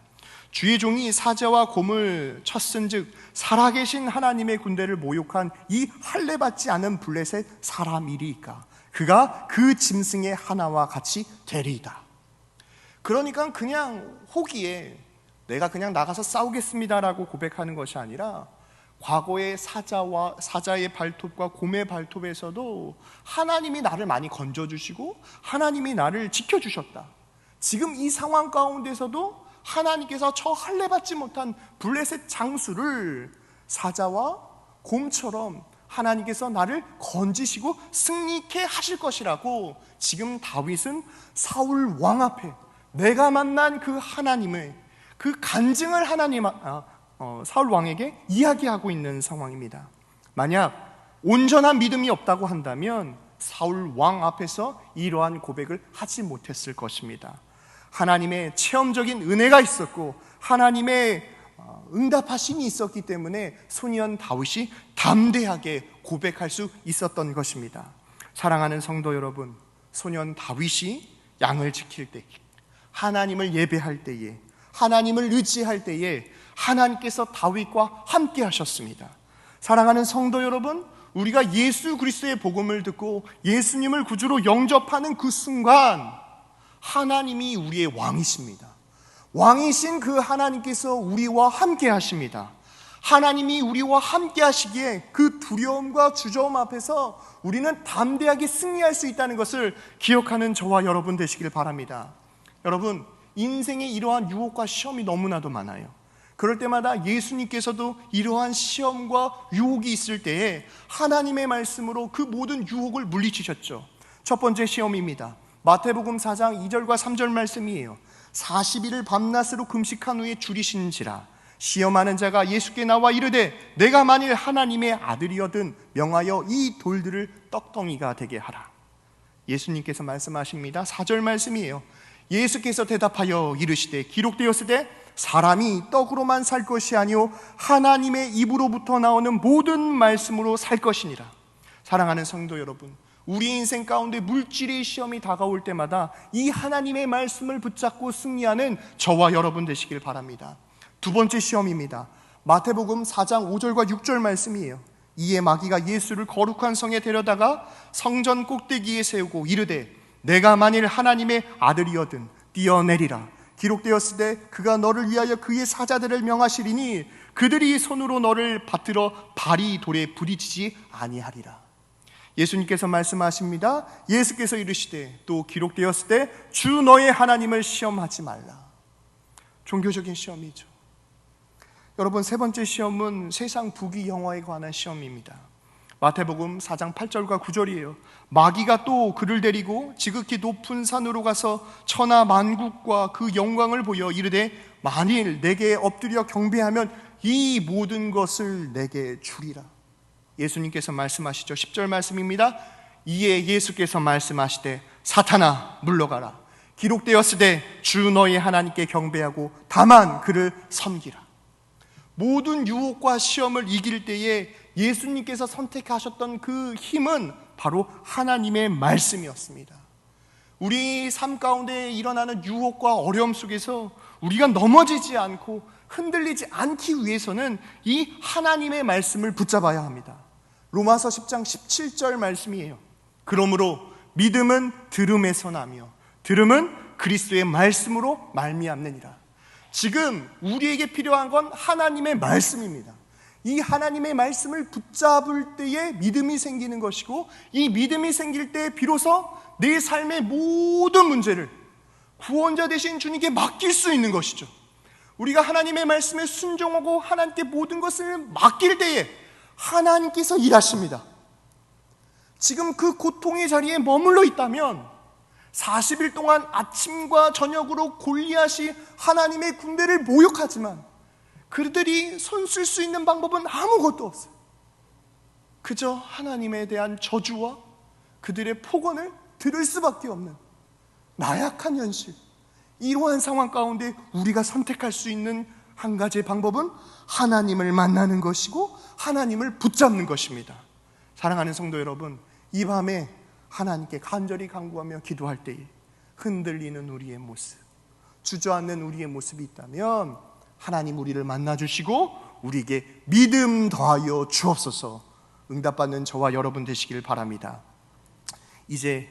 주의 종이 사자와 곰을 쳤은즉 살아계신 하나님의 군대를 모욕한 이 할례받지 않은 블레셋 사람이리이까 그가 그 짐승의 하나와 같이 되리이다. 그러니까 그냥 호기에 내가 그냥 나가서 싸우겠습니다라고 고백하는 것이 아니라 과거의 사자의 발톱과 곰의 발톱에서도 하나님이 나를 많이 건져주시고 하나님이 나를 지켜주셨다. 지금 이 상황 가운데서도 하나님께서 저 할례받지 못한 블레셋 장수를 사자와 곰처럼 하나님께서 나를 건지시고 승리케 하실 것이라고 지금 다윗은 사울 왕 앞에 내가 만난 그 하나님의 그 간증을 사울 왕에게 이야기하고 있는 상황입니다. 만약 온전한 믿음이 없다고 한다면 사울 왕 앞에서 이러한 고백을 하지 못했을 것입니다. 하나님의 체험적인 은혜가 있었고 하나님의 응답하심이 있었기 때문에 소년 다윗이 담대하게 고백할 수 있었던 것입니다. 사랑하는 성도 여러분, 소년 다윗이 양을 지킬 때, 하나님을 예배할 때에, 하나님을 의지할 때에 하나님께서 다윗과 함께 하셨습니다. 사랑하는 성도 여러분, 우리가 예수 그리스도의 복음을 듣고 예수님을 구주로 영접하는 그 순간 하나님이 우리의 왕이십니다. 왕이신 그 하나님께서 우리와 함께 하십니다. 하나님이 우리와 함께 하시기에 그 두려움과 주저움 앞에서 우리는 담대하게 승리할 수 있다는 것을 기억하는 저와 여러분 되시길 바랍니다. 여러분, 인생에 이러한 유혹과 시험이 너무나도 많아요. 그럴 때마다 예수님께서도 이러한 시험과 유혹이 있을 때에 하나님의 말씀으로 그 모든 유혹을 물리치셨죠. 첫 번째 시험입니다. 마태복음 4장 2절과 3절 말씀이에요. 40일을 밤낮으로 금식한 후에 줄이신지라 시험하는 자가 예수께 나와 이르되 내가 만일 하나님의 아들이거든 명하여 이 돌들을 떡덩이가 되게 하라. 예수님께서 말씀하십니다. 4절 말씀이에요. 예수께서 대답하여 이르시되 기록되었을 때 사람이 떡으로만 살 것이 아니요 하나님의 입으로부터 나오는 모든 말씀으로 살 것이니라. 사랑하는 성도 여러분, 우리 인생 가운데 물질의 시험이 다가올 때마다 이 하나님의 말씀을 붙잡고 승리하는 저와 여러분 되시길 바랍니다. 두 번째 시험입니다. 마태복음 4장 5절과 6절 말씀이에요. 이에 마귀가 예수를 거룩한 성에 데려다가 성전 꼭대기에 세우고 이르되 내가 만일 하나님의 아들이거든 뛰어내리라. 기록되었을 때 그가 너를 위하여 그의 사자들을 명하시리니 그들이 손으로 너를 받들어 발이 돌에 부딪히지 아니하리라. 예수님께서 말씀하십니다. 예수께서 이르시되 또 기록되었을 때 주 너의 하나님을 시험하지 말라. 종교적인 시험이죠. 여러분, 세 번째 시험은 세상 부귀 영화에 관한 시험입니다. 마태복음 4장 8절과 9절이에요. 마귀가 또 그를 데리고 지극히 높은 산으로 가서 천하 만국과 그 영광을 보여 이르되 만일 내게 엎드려 경배하면 이 모든 것을 내게 주리라. 예수님께서 말씀하시죠. 10절 말씀입니다. 이에 예수께서 말씀하시되 사탄아 물러가라. 기록되었을 때 주 너의 하나님께 경배하고 다만 그를 섬기라. 모든 유혹과 시험을 이길 때에 예수님께서 선택하셨던 그 힘은 바로 하나님의 말씀이었습니다. 우리 삶 가운데 일어나는 유혹과 어려움 속에서 우리가 넘어지지 않고 흔들리지 않기 위해서는 이 하나님의 말씀을 붙잡아야 합니다. 로마서 10장 17절 말씀이에요. 그러므로 믿음은 들음에서 나며 들음은 그리스도의 말씀으로 말미암느니라. 지금 우리에게 필요한 건 하나님의 말씀입니다. 이 하나님의 말씀을 붙잡을 때에 믿음이 생기는 것이고 이 믿음이 생길 때 비로소 내 삶의 모든 문제를 구원자 되신 주님께 맡길 수 있는 것이죠. 우리가 하나님의 말씀에 순종하고 하나님께 모든 것을 맡길 때에 하나님께서 일하십니다. 지금 그 고통의 자리에 머물러 있다면 40일 동안 아침과 저녁으로 골리앗이 하나님의 군대를 모욕하지만 그들이 손 쓸 수 있는 방법은 아무것도 없어요. 그저 하나님에 대한 저주와 그들의 폭언을 들을 수밖에 없는 나약한 현실. 이러한 상황 가운데 우리가 선택할 수 있는 한 가지의 방법은 하나님을 만나는 것이고 하나님을 붙잡는 것입니다. 사랑하는 성도 여러분, 이 밤에 하나님께 간절히 간구하며 기도할 때에 흔들리는 우리의 모습, 주저앉는 우리의 모습이 있다면 하나님 우리를 만나주시고 우리에게 믿음 더하여 주옵소서. 응답받는 저와 여러분 되시길 바랍니다. 이제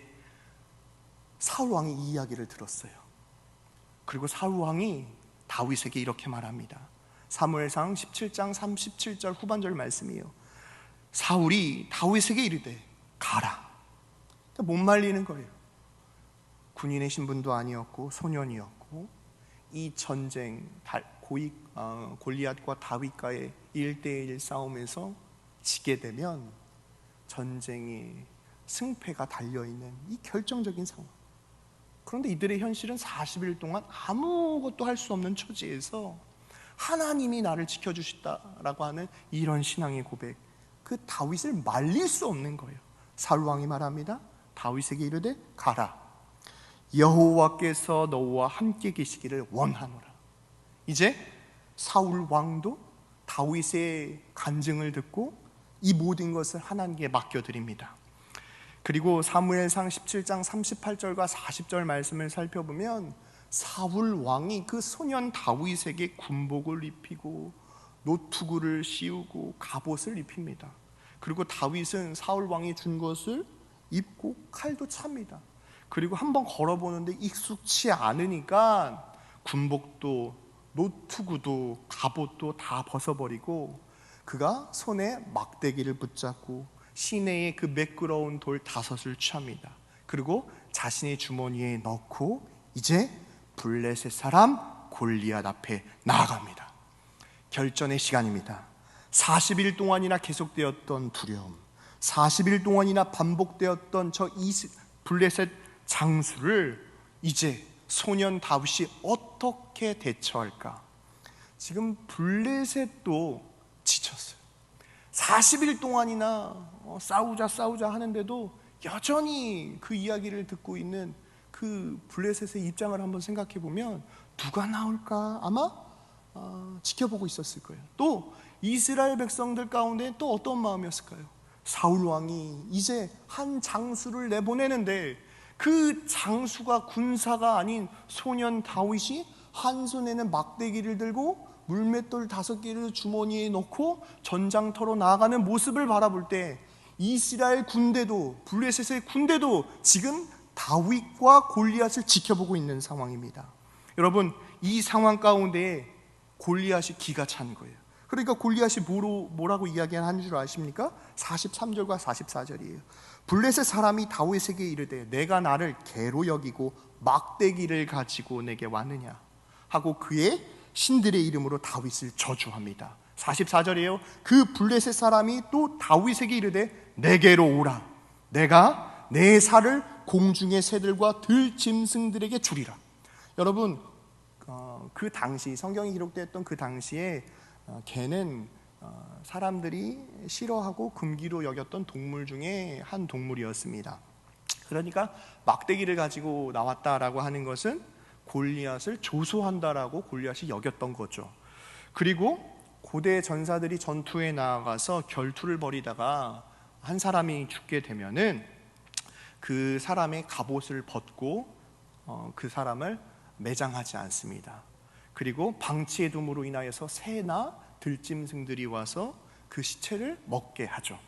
사울 왕이 이 이야기를 들었어요. 그리고 사울 왕이 다윗에게 이렇게 말합니다. 사무엘상 17장 37절 후반절 말씀이에요. 사울이 다윗에게 이르되 가라. 못 말리는 거예요. 군인의 신분도 아니었고 소년이었고 이 전쟁 골리앗과 다윗과의 1대1 싸움에서 지게 되면 전쟁의 승패가 달려있는 이 결정적인 상황. 그런데 이들의 현실은 40일 동안 아무것도 할 수 없는 처지에서 하나님이 나를 지켜주시다라고 하는 이런 신앙의 고백, 그 다윗을 말릴 수 없는 거예요. 사울 왕이 말합니다. 다윗에게 이르되 가라. 여호와께서 너와 함께 계시기를 원하노라. 이제 사울 왕도 다윗의 간증을 듣고 이 모든 것을 하나님께 맡겨드립니다. 그리고 사무엘상 17장 38절과 40절 말씀을 살펴보면 사울 왕이 그 소년 다윗에게 군복을 입히고 노투구를 씌우고 갑옷을 입힙니다. 그리고 다윗은 사울 왕이 준 것을 입고 칼도 찹니다. 그리고 한번 걸어보는데 익숙치 않으니까 군복도 노투구도 갑옷도 다 벗어버리고 그가 손에 막대기를 붙잡고 시내에 그 매끄러운 돌 5을 취합니다. 그리고 자신의 주머니에 넣고 이제 블레셋 사람 골리앗 앞에 나아갑니다. 결전의 시간입니다. 40일 동안이나 계속되었던 두려움, 40일 동안이나 반복되었던 저 블레셋 장수를 이제 소년 다윗이 어떻게 대처할까? 지금 블레셋도 지쳤어요. 40일 동안이나 싸우자 하는데도 여전히 그 이야기를 듣고 있는 그 블레셋의 입장을 한번 생각해 보면 누가 나올까? 아마 지켜보고 있었을 거예요. 또 이스라엘 백성들 가운데 또 어떤 마음이었을까요? 사울 왕이 이제 한 장수를 내보내는데 그 장수가 군사가 아닌 소년 다윗이 한 손에는 막대기를 들고 물맷돌 5개를 주머니에 넣고 전장터로 나아가는 모습을 바라볼 때 이스라엘 군대도 블레셋의 군대도 지금 다윗과 골리앗을 지켜보고 있는 상황입니다. 여러분, 이 상황 가운데 골리앗이 기가 찬 거예요. 그러니까 골리앗이 뭐라고 이야기하는 줄 아십니까? 43절과 44절이에요. 블레셋 사람이 다윗에게 이르되 내가 나를 개로 여기고 막대기를 가지고 내게 왔느냐 하고 그의 신들의 이름으로 다윗을 저주합니다. 44절이에요. 그 블레셋 사람이 또 다윗에게 이르되 내게로 오라. 내가 내 살을 공중의 새들과 들짐승들에게 주리라. 여러분, 그 당시 성경이 기록되었던 그 당시에 개는 사람들이 싫어하고 금기로 여겼던 동물 중에 한 동물이었습니다. 그러니까 막대기를 가지고 나왔다라고 하는 것은 골리앗을 조소한다라고 골리앗이 여겼던 거죠. 그리고 고대 전사들이 전투에 나아가서 결투를 벌이다가 한 사람이 죽게 되면은 그 사람의 갑옷을 벗고 그 사람을 매장하지 않습니다. 그리고 방치의 둠으로 인하여서 새나 들짐승들이 와서 그 시체를 먹게 하죠.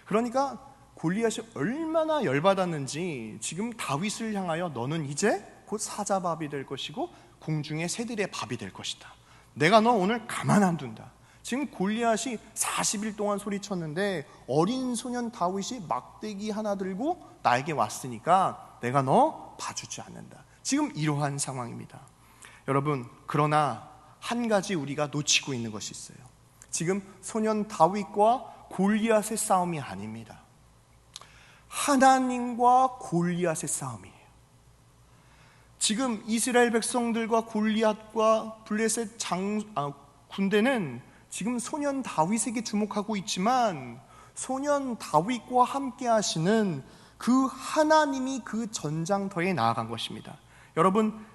그러니까 골리앗이 얼마나 열받았는지 지금 다윗을 향하여 너는 이제 곧 사자밥이 될 것이고 궁중의 새들의 밥이 될 것이다. 내가 너 오늘 가만 안 둔다. 지금 골리앗이 40일 동안 소리쳤는데 어린 소년 다윗이 막대기 하나 들고 나에게 왔으니까 내가 너 봐주지 않는다. 지금 이러한 상황입니다. 여러분, 그러나 한 가지 우리가 놓치고 있는 것이 있어요. 지금 소년 다윗과 골리앗의 싸움이 아닙니다. 하나님과 골리앗의 싸움이에요. 지금 이스라엘 백성들과 골리앗과 블레셋 군대는 지금 소년 다윗에게 주목하고 있지만 소년 다윗과 함께 하시는 그 하나님이 그 전장터에 나아간 것입니다. 여러분,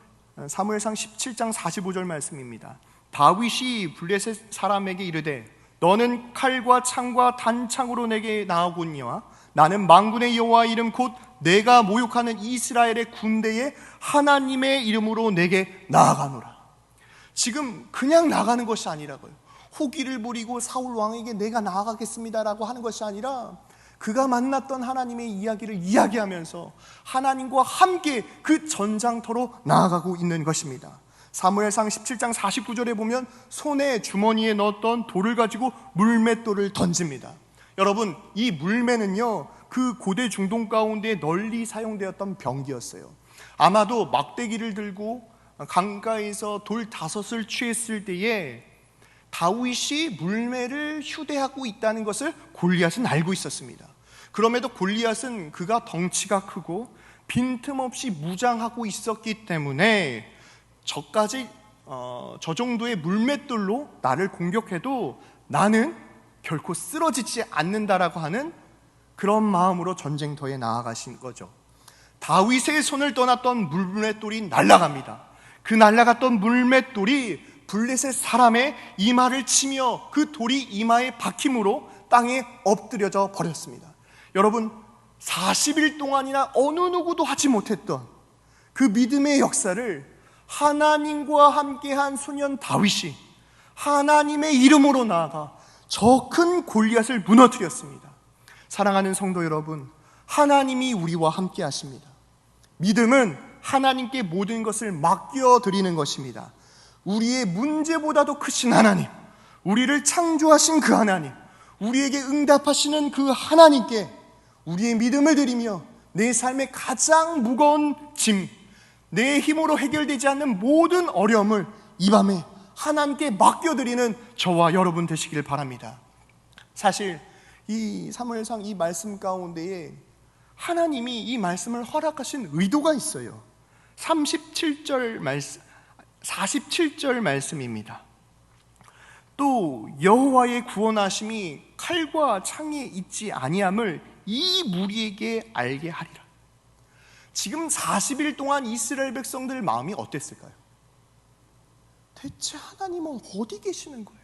사무엘상 17장 45절 말씀입니다. 다윗이 블레셋 사람에게 이르되 너는 칼과 창과 단창으로 내게 나아오거니와 나는 만군의 여호와 이름 곧 내가 모욕하는 이스라엘의 군대의 하나님의 이름으로 내게 나아가노라. 지금 그냥 나가는 것이 아니라고요. 호기를 부리고 사울 왕에게 내가 나아가겠습니다라고 하는 것이 아니라 그가 만났던 하나님의 이야기를 이야기하면서 하나님과 함께 그 전장터로 나아가고 있는 것입니다. 사무엘상 17장 49절에 보면 손에 주머니에 넣었던 돌을 가지고 물맷돌을 던집니다. 여러분, 이 물매는요 그 고대 중동 가운데 널리 사용되었던 병기였어요. 아마도 막대기를 들고 강가에서 돌 5을 취했을 때에 다윗이 물매를 휴대하고 있다는 것을 골리앗은 알고 있었습니다. 그럼에도 골리앗은 그가 덩치가 크고 빈틈없이 무장하고 있었기 때문에 저 정도의 물맷돌로 나를 공격해도 나는 결코 쓰러지지 않는다라고 하는 그런 마음으로 전쟁터에 나아가신 거죠. 다윗의 손을 떠났던 물맷돌이 날아갑니다. 그 날아갔던 물맷돌이 블레셋 사람의 이마를 치며 그 돌이 이마에 박힘으로 땅에 엎드려져 버렸습니다. 여러분, 40일 동안이나 어느 누구도 하지 못했던 그 믿음의 역사를 하나님과 함께한 소년 다윗이 하나님의 이름으로 나아가 저 큰 골리앗을 무너뜨렸습니다. 사랑하는 성도 여러분, 하나님이 우리와 함께 하십니다. 믿음은 하나님께 모든 것을 맡겨드리는 것입니다. 우리의 문제보다도 크신 하나님, 우리를 창조하신 그 하나님, 우리에게 응답하시는 그 하나님께 우리의 믿음을 드리며 내 삶의 가장 무거운 짐, 내 힘으로 해결되지 않는 모든 어려움을 이 밤에 하나님께 맡겨드리는 저와 여러분 되시길 바랍니다. 사실 이 사무엘상 이 말씀 가운데에 하나님이 이 말씀을 허락하신 의도가 있어요. 47절 말씀입니다. 또 여호와의 구원하심이 칼과 창에 있지 아니함을 이 무리에게 알게 하리라. 지금 40일 동안 이스라엘 백성들 마음이 어땠을까요? 대체 하나님은 어디 계시는 거예요?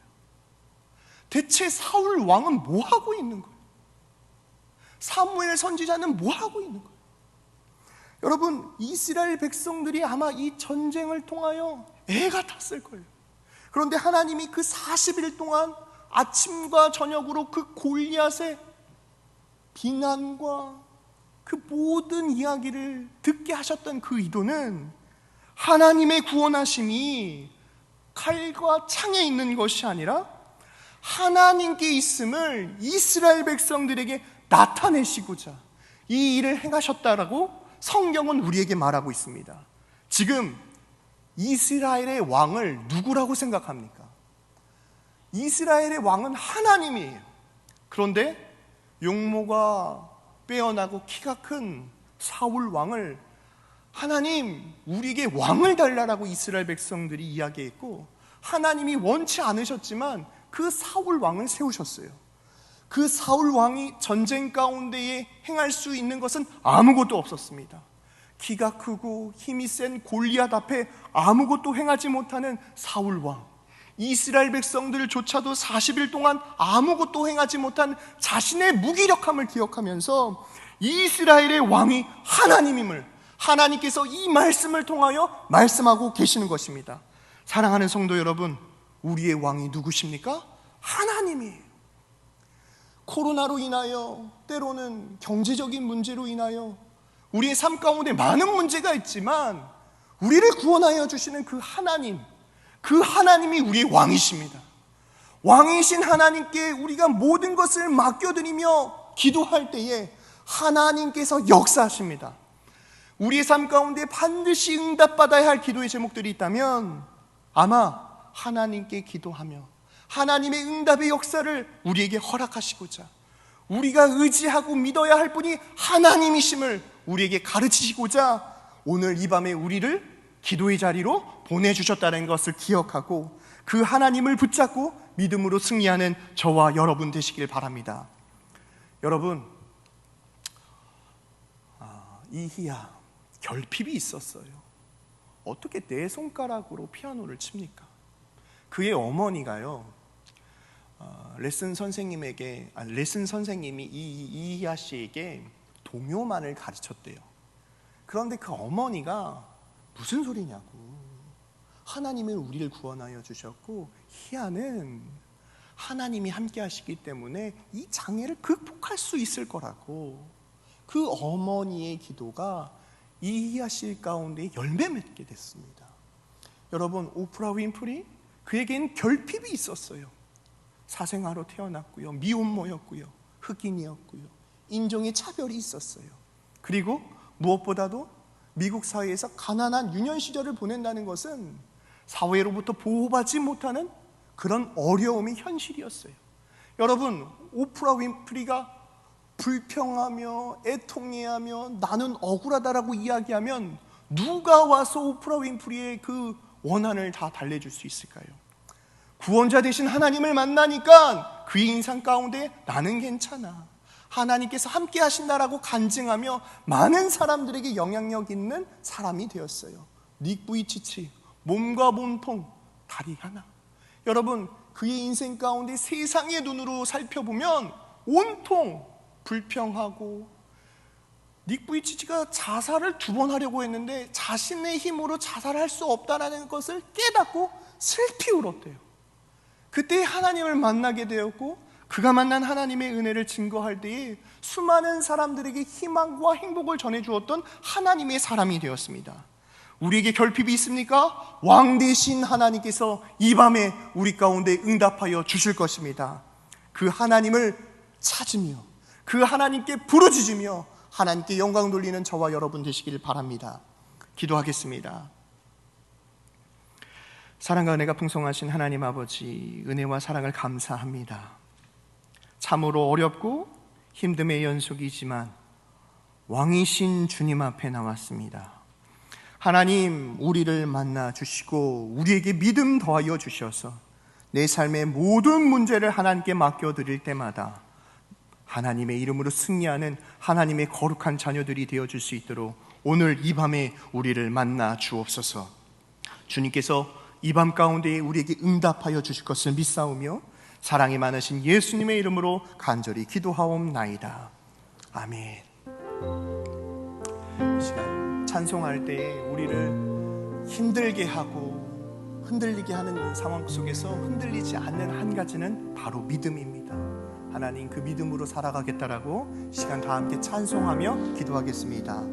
대체 사울 왕은 뭐 하고 있는 거예요? 사무엘 선지자는 뭐 하고 있는 거예요? 여러분, 이스라엘 백성들이 아마 이 전쟁을 통하여 애가 탔을 거예요. 그런데 하나님이 그 40일 동안 아침과 저녁으로 그 골리앗의 비난과 그 모든 이야기를 듣게 하셨던 그 의도는 하나님의 구원하심이 칼과 창에 있는 것이 아니라 하나님께 있음을 이스라엘 백성들에게 나타내시고자 이 일을 행하셨다라고 성경은 우리에게 말하고 있습니다. 지금 이스라엘의 왕을 누구라고 생각합니까? 이스라엘의 왕은 하나님이에요. 그런데 용모가 빼어나고 키가 큰 사울 왕을 하나님, 우리에게 왕을 달라라고 이스라엘 백성들이 이야기했고, 하나님이 원치 않으셨지만 그 사울 왕을 세우셨어요. 그 사울 왕이 전쟁 가운데에 행할 수 있는 것은 아무것도 없었습니다. 키가 크고 힘이 센 골리앗 앞에 아무것도 행하지 못하는 사울 왕, 이스라엘 백성들조차도 40일 동안 아무것도 행하지 못한 자신의 무기력함을 기억하면서 이스라엘의 왕이 하나님임을 하나님께서 이 말씀을 통하여 말씀하고 계시는 것입니다. 사랑하는 성도 여러분, 우리의 왕이 누구십니까? 하나님이에요. 코로나로 인하여, 때로는 경제적인 문제로 인하여 우리의 삶 가운데 많은 문제가 있지만 우리를 구원하여 주시는 그 하나님, 그 하나님이 우리의 왕이십니다. 왕이신 하나님께 우리가 모든 것을 맡겨드리며 기도할 때에 하나님께서 역사하십니다. 우리의 삶 가운데 반드시 응답받아야 할 기도의 제목들이 있다면 아마 하나님께 기도하며 하나님의 응답의 역사를 우리에게 허락하시고자 우리가 의지하고 믿어야 할 분이 하나님이심을 우리에게 가르치시고자 오늘 이 밤에 우리를 기도의 자리로 보내주셨다는 것을 기억하고 그 하나님을 붙잡고 믿음으로 승리하는 저와 여러분 되시길 바랍니다. 여러분, 이희야 결핍이 있었어요. 어떻게 네 손가락으로 피아노를 칩니까? 그의 어머니가요, 레슨 선생님이 이희야 씨에게 동요만을 가르쳤대요. 그런데 그 어머니가 무슨 소리냐고, 하나님은 우리를 구원하여 주셨고 희야는 하나님이 함께 하시기 때문에 이 장애를 극복할 수 있을 거라고, 그 어머니의 기도가 이희야 씨 가운데 열매 맺게 됐습니다. 여러분, 오프라 윈프리, 그에겐 결핍이 있었어요. 사생아로 태어났고요, 미혼모였고요, 흑인이었고요, 인종의 차별이 있었어요. 그리고 무엇보다도 미국 사회에서 가난한 유년 시절을 보낸다는 것은 사회로부터 보호받지 못하는 그런 어려움이 현실이었어요. 여러분, 오프라 윈프리가 불평하며 애통해하며 나는 억울하다라고 이야기하면 누가 와서 오프라 윈프리의 그 원한을 다 달래줄 수 있을까요? 구원자 되신 하나님을 만나니까 그의 인상 가운데 나는 괜찮아, 하나님께서 함께 하신다라고 간증하며 많은 사람들에게 영향력 있는 사람이 되었어요. 닉 부이치치, 몸과 몸통, 다리 하나. 여러분, 그의 인생 가운데 세상의 눈으로 살펴보면 온통 불평하고, 닉 부이치치가 자살을 2번 하려고 했는데 자신의 힘으로 자살할 수 없다는 것을 깨닫고 슬피 울었대요. 그때 하나님을 만나게 되었고, 그가 만난 하나님의 은혜를 증거할 때에 수많은 사람들에게 희망과 행복을 전해주었던 하나님의 사람이 되었습니다. 우리에게 결핍이 있습니까? 왕 대신 하나님께서 이 밤에 우리 가운데 응답하여 주실 것입니다. 그 하나님을 찾으며 그 하나님께 부르짖으며 하나님께 영광 돌리는 저와 여러분 되시길 바랍니다. 기도하겠습니다. 사랑과 은혜가 풍성하신 하나님 아버지, 은혜와 사랑을 감사합니다. 참으로 어렵고 힘듦의 연속이지만 왕이신 주님 앞에 나왔습니다. 하나님, 우리를 만나 주시고 우리에게 믿음 더하여 주셔서 내 삶의 모든 문제를 하나님께 맡겨드릴 때마다 하나님의 이름으로 승리하는 하나님의 거룩한 자녀들이 되어줄 수 있도록 오늘 이 밤에 우리를 만나 주옵소서. 주님께서 이 밤 가운데 우리에게 응답하여 주실 것을 믿사오며 사랑이 많으신 예수님의 이름으로 간절히 기도하옵나이다. 아멘. 이 시간 찬송할 때 우리를 힘들게 하고 흔들리게 하는 상황 속에서 흔들리지 않는 한 가지는 바로 믿음입니다. 하나님, 그 믿음으로 살아가겠다라고 시간 다 함께 찬송하며 기도하겠습니다.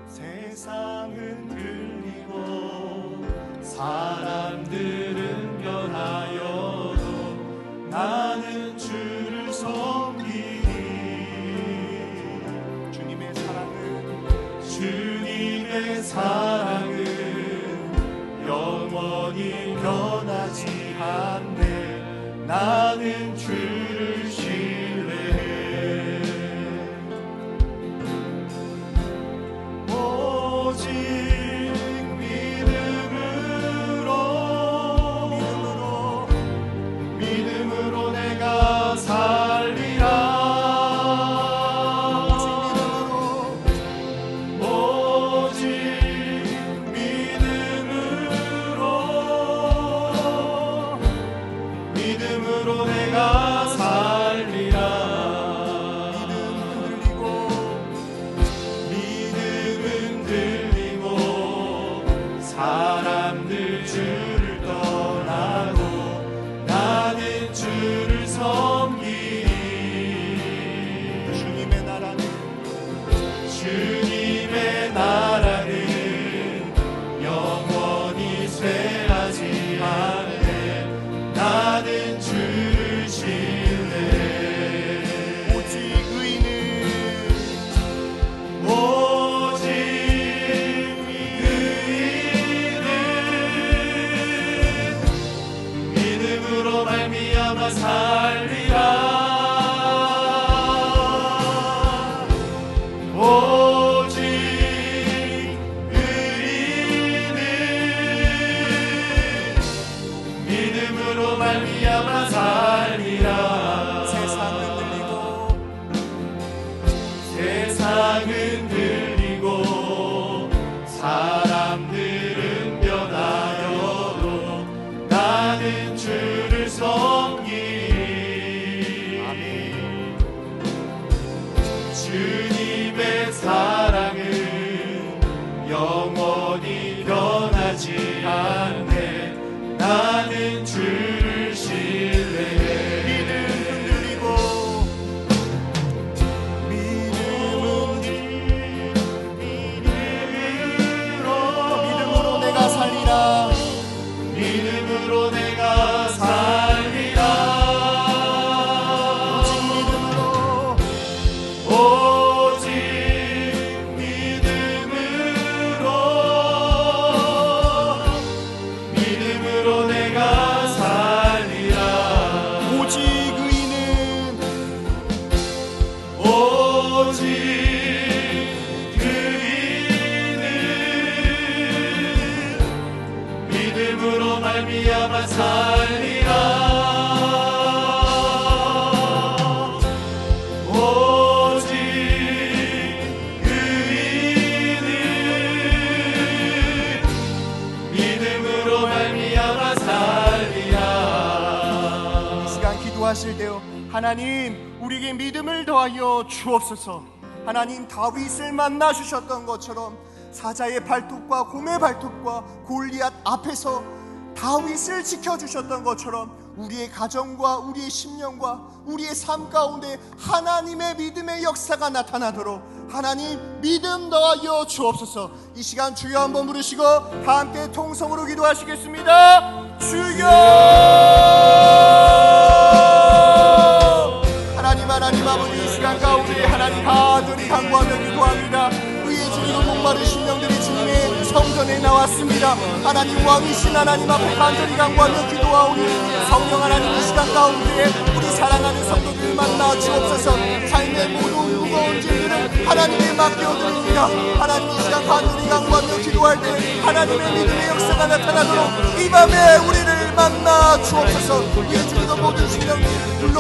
세상은 들리고 사람들은 변하여도 나는 주를 섬기니 주님의 사랑은 영원히 변하지 않네. 나는 주를 신뢰해. 오직 믿음으로 내가 살리라. 주님의 사랑은 영원히 변하지 않네. 나는 주를 신뢰해. 믿음으로 내가 살리라. 믿음으로 내가 살리라. 오직 하나님, 우리에게 믿음을 더하여 주옵소서. 하나님, 다윗을 만나 주셨던 것처럼 사자의 발톱과 곰의 발톱과 골리앗 앞에서 다윗을 지켜주셨던 것처럼 우리의 가정과 우리의 심령과 우리의 삶 가운데 하나님의 믿음의 역사가 나타나도록 하나님 믿음 더하여 주옵소서. 이 시간 주여 한번 부르시고 다 함께 통성으로 기도하시겠습니다. 주여! 하나님 아버지, 이 시간 가운데 하나님 간절히 간구하며 기도합니다. 의에 주리고 목마른 심령들이 주님의 성전에 나왔습니다. 하나님 왕이신 하나님 앞에 간절히 간구하며 기도하오니 성령 하나님, 이 시간 가운데 우리 사랑하는 성도들 만나 주옵소서. 삶의 모든 무거운 짐들을 하나님께 맡겨드립니다. 하나님, 이 시간 간절히 간구하며 기도할 때 하나님의 믿음의 역사가 나타나도록 이 밤에 우리를 만나 주옵소서. 위에 주리고 모든 심령들 불러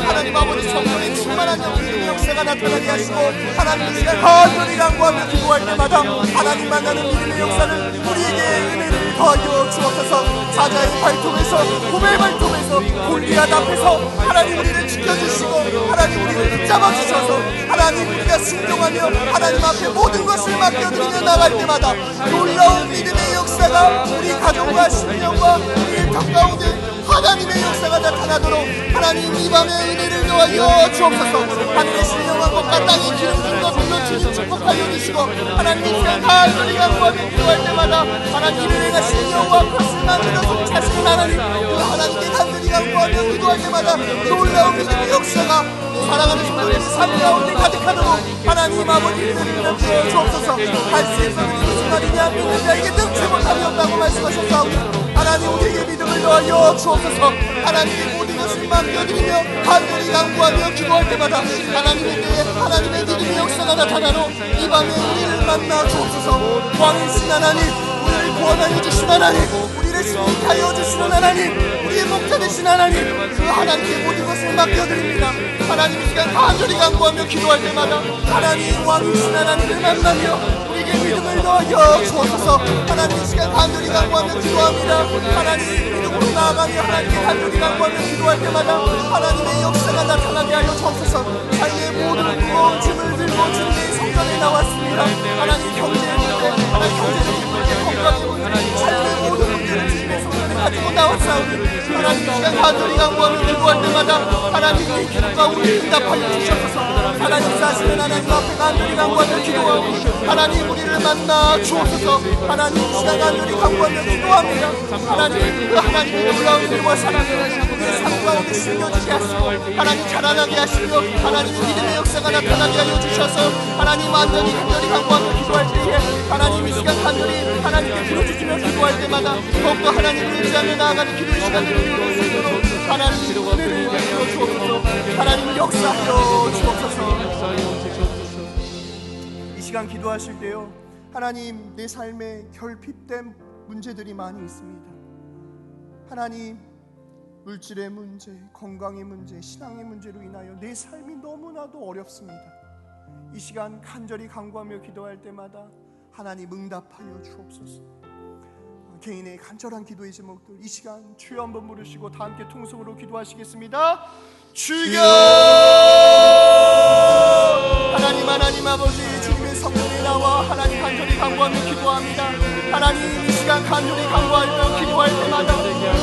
하나님 아버지 성령의 충만한 믿음의 역사가 나타나게 하시고 하나님, 이 시간 간절히 간구하며 기도할 때마다 하나님 만나는 믿음의 역사를 우리에게 은혜를 더하여 주옵소서. 사자의 발톱에서 곰의 발톱에서 골리앗 앞에서 하나님 우리를 지켜주시고 하나님 우리를 붙잡아 주셔서 하나님 우리가 순종하며 하나님 앞에 모든 것을 맡겨드리며 나갈 때마다 놀라운 믿음의 역사가 우리 가정과 심령과 우리의 덕 가운데 하나님의 역사가 나타나도록 하나님 이 밤에 은혜를 더하여 주옵소서. 하늘의 신령한 것과 땅의 기름진 것 물러주신 축복하여 주시고 하나님 이 시간 간절히 간구하며 기도할 때마다 하나님 은혜가 신령과 것을 만들어서 자신 하나님 그 하나님께 간절히 간구하며 기도할 때마다 놀라운 믿음의 역사가 사랑하는 성도들의 삶 가운데 가득하도록 하나님 아버지 은혜를 넘겨 주옵소서. 할 수 있는 무슨 말이냐, 믿는 자에게 능치 못함이 없다고 말씀하셨사오니 하나님 우리에게 믿음을 더하여 주옵소서. 하나님의 모든 것을 맡겨드리며 간절히 간구하며 기도할 때마다 하나님의 믿음의 역사가 나타나도록 이 밤에 우리를 만나 주옵소서. 왕이신 하나님, 우리를 구원하여 주신 하나님, 우리를 승리하여 주시는 하나님, 우리의 목자 되신 하나님, 그 하나님의 모든 것을 맡겨드립니다. 하나님 이 시간 간절히 간구하며 기도할 때마다 하나님 왕이신 하나님을 만나며 우리에게 믿음을 더하여 주옵소서. 하나님 이 시간 간절히 간구하며 기도합니다. 하나님 믿음으로 나아가며 하나님께 간절히 간구하며 기도할 때마다 하나님의 역사가 나타나게 하여 주옵소서. 삶의 모든 무거운 짐을 들고 주님의 성전에 나왔습니다. 하나님 경제의 문제, 하나님 경제적인 문제, 건강의 문제, 삶의 모든 문제를 주님의 성전에 가지고 나왔사오니 하나님 이 시간 간절히 간구하며 기도할 때마다 하나님의 기도가 우리를 응답하여 주셔서 하나님 사시는 하나님 앞에 간절히 간구하며 기도하고 하나님 우리를 만나 주옵소서. 하나님 이 시간 간절히 간구하며 기도합니다. 하나님 그 하나님의 놀라운 은혜와 사랑을 우리의 삶 가운데 숨겨지게 하시고 하나님 자라나게 하시며 하나님 믿음의 역사가 나타나게 하여 주셔서 하나님 완전히 간절히 간구하며 기도할 때에 하나님 이 시간 간절히 하나님께 부르짖으며 기도할 때마다 더욱더 하나님을 의지하며 나아가는 기도의 시간을 이루어갈 수 있도록 하나님 은혜를 베풀어 주옵소서. 하나님 역사하여 주옵소서. 이 시간 기도하실 때요, 하나님 내 삶에 결핍된 문제들이 많이 있습니다. 하나님 물질의 문제, 건강의 문제, 신앙의 문제로 인하여 내 삶이 너무나도 어렵습니다. 이 시간 간절히 간구하며 기도할 때마다 하나님 응답하여 주옵소서. 개인의 간절한 기도의 제목들 이 시간 주여 한번 부르시고 다 함께 통성으로 기도하시겠습니다. 주여! 하나님 아버지 주님의 성전에 나와 하나님 간절히 간구하며 기도합니다. 하나님 이 시간 간절히 간구하며 기도할 때마다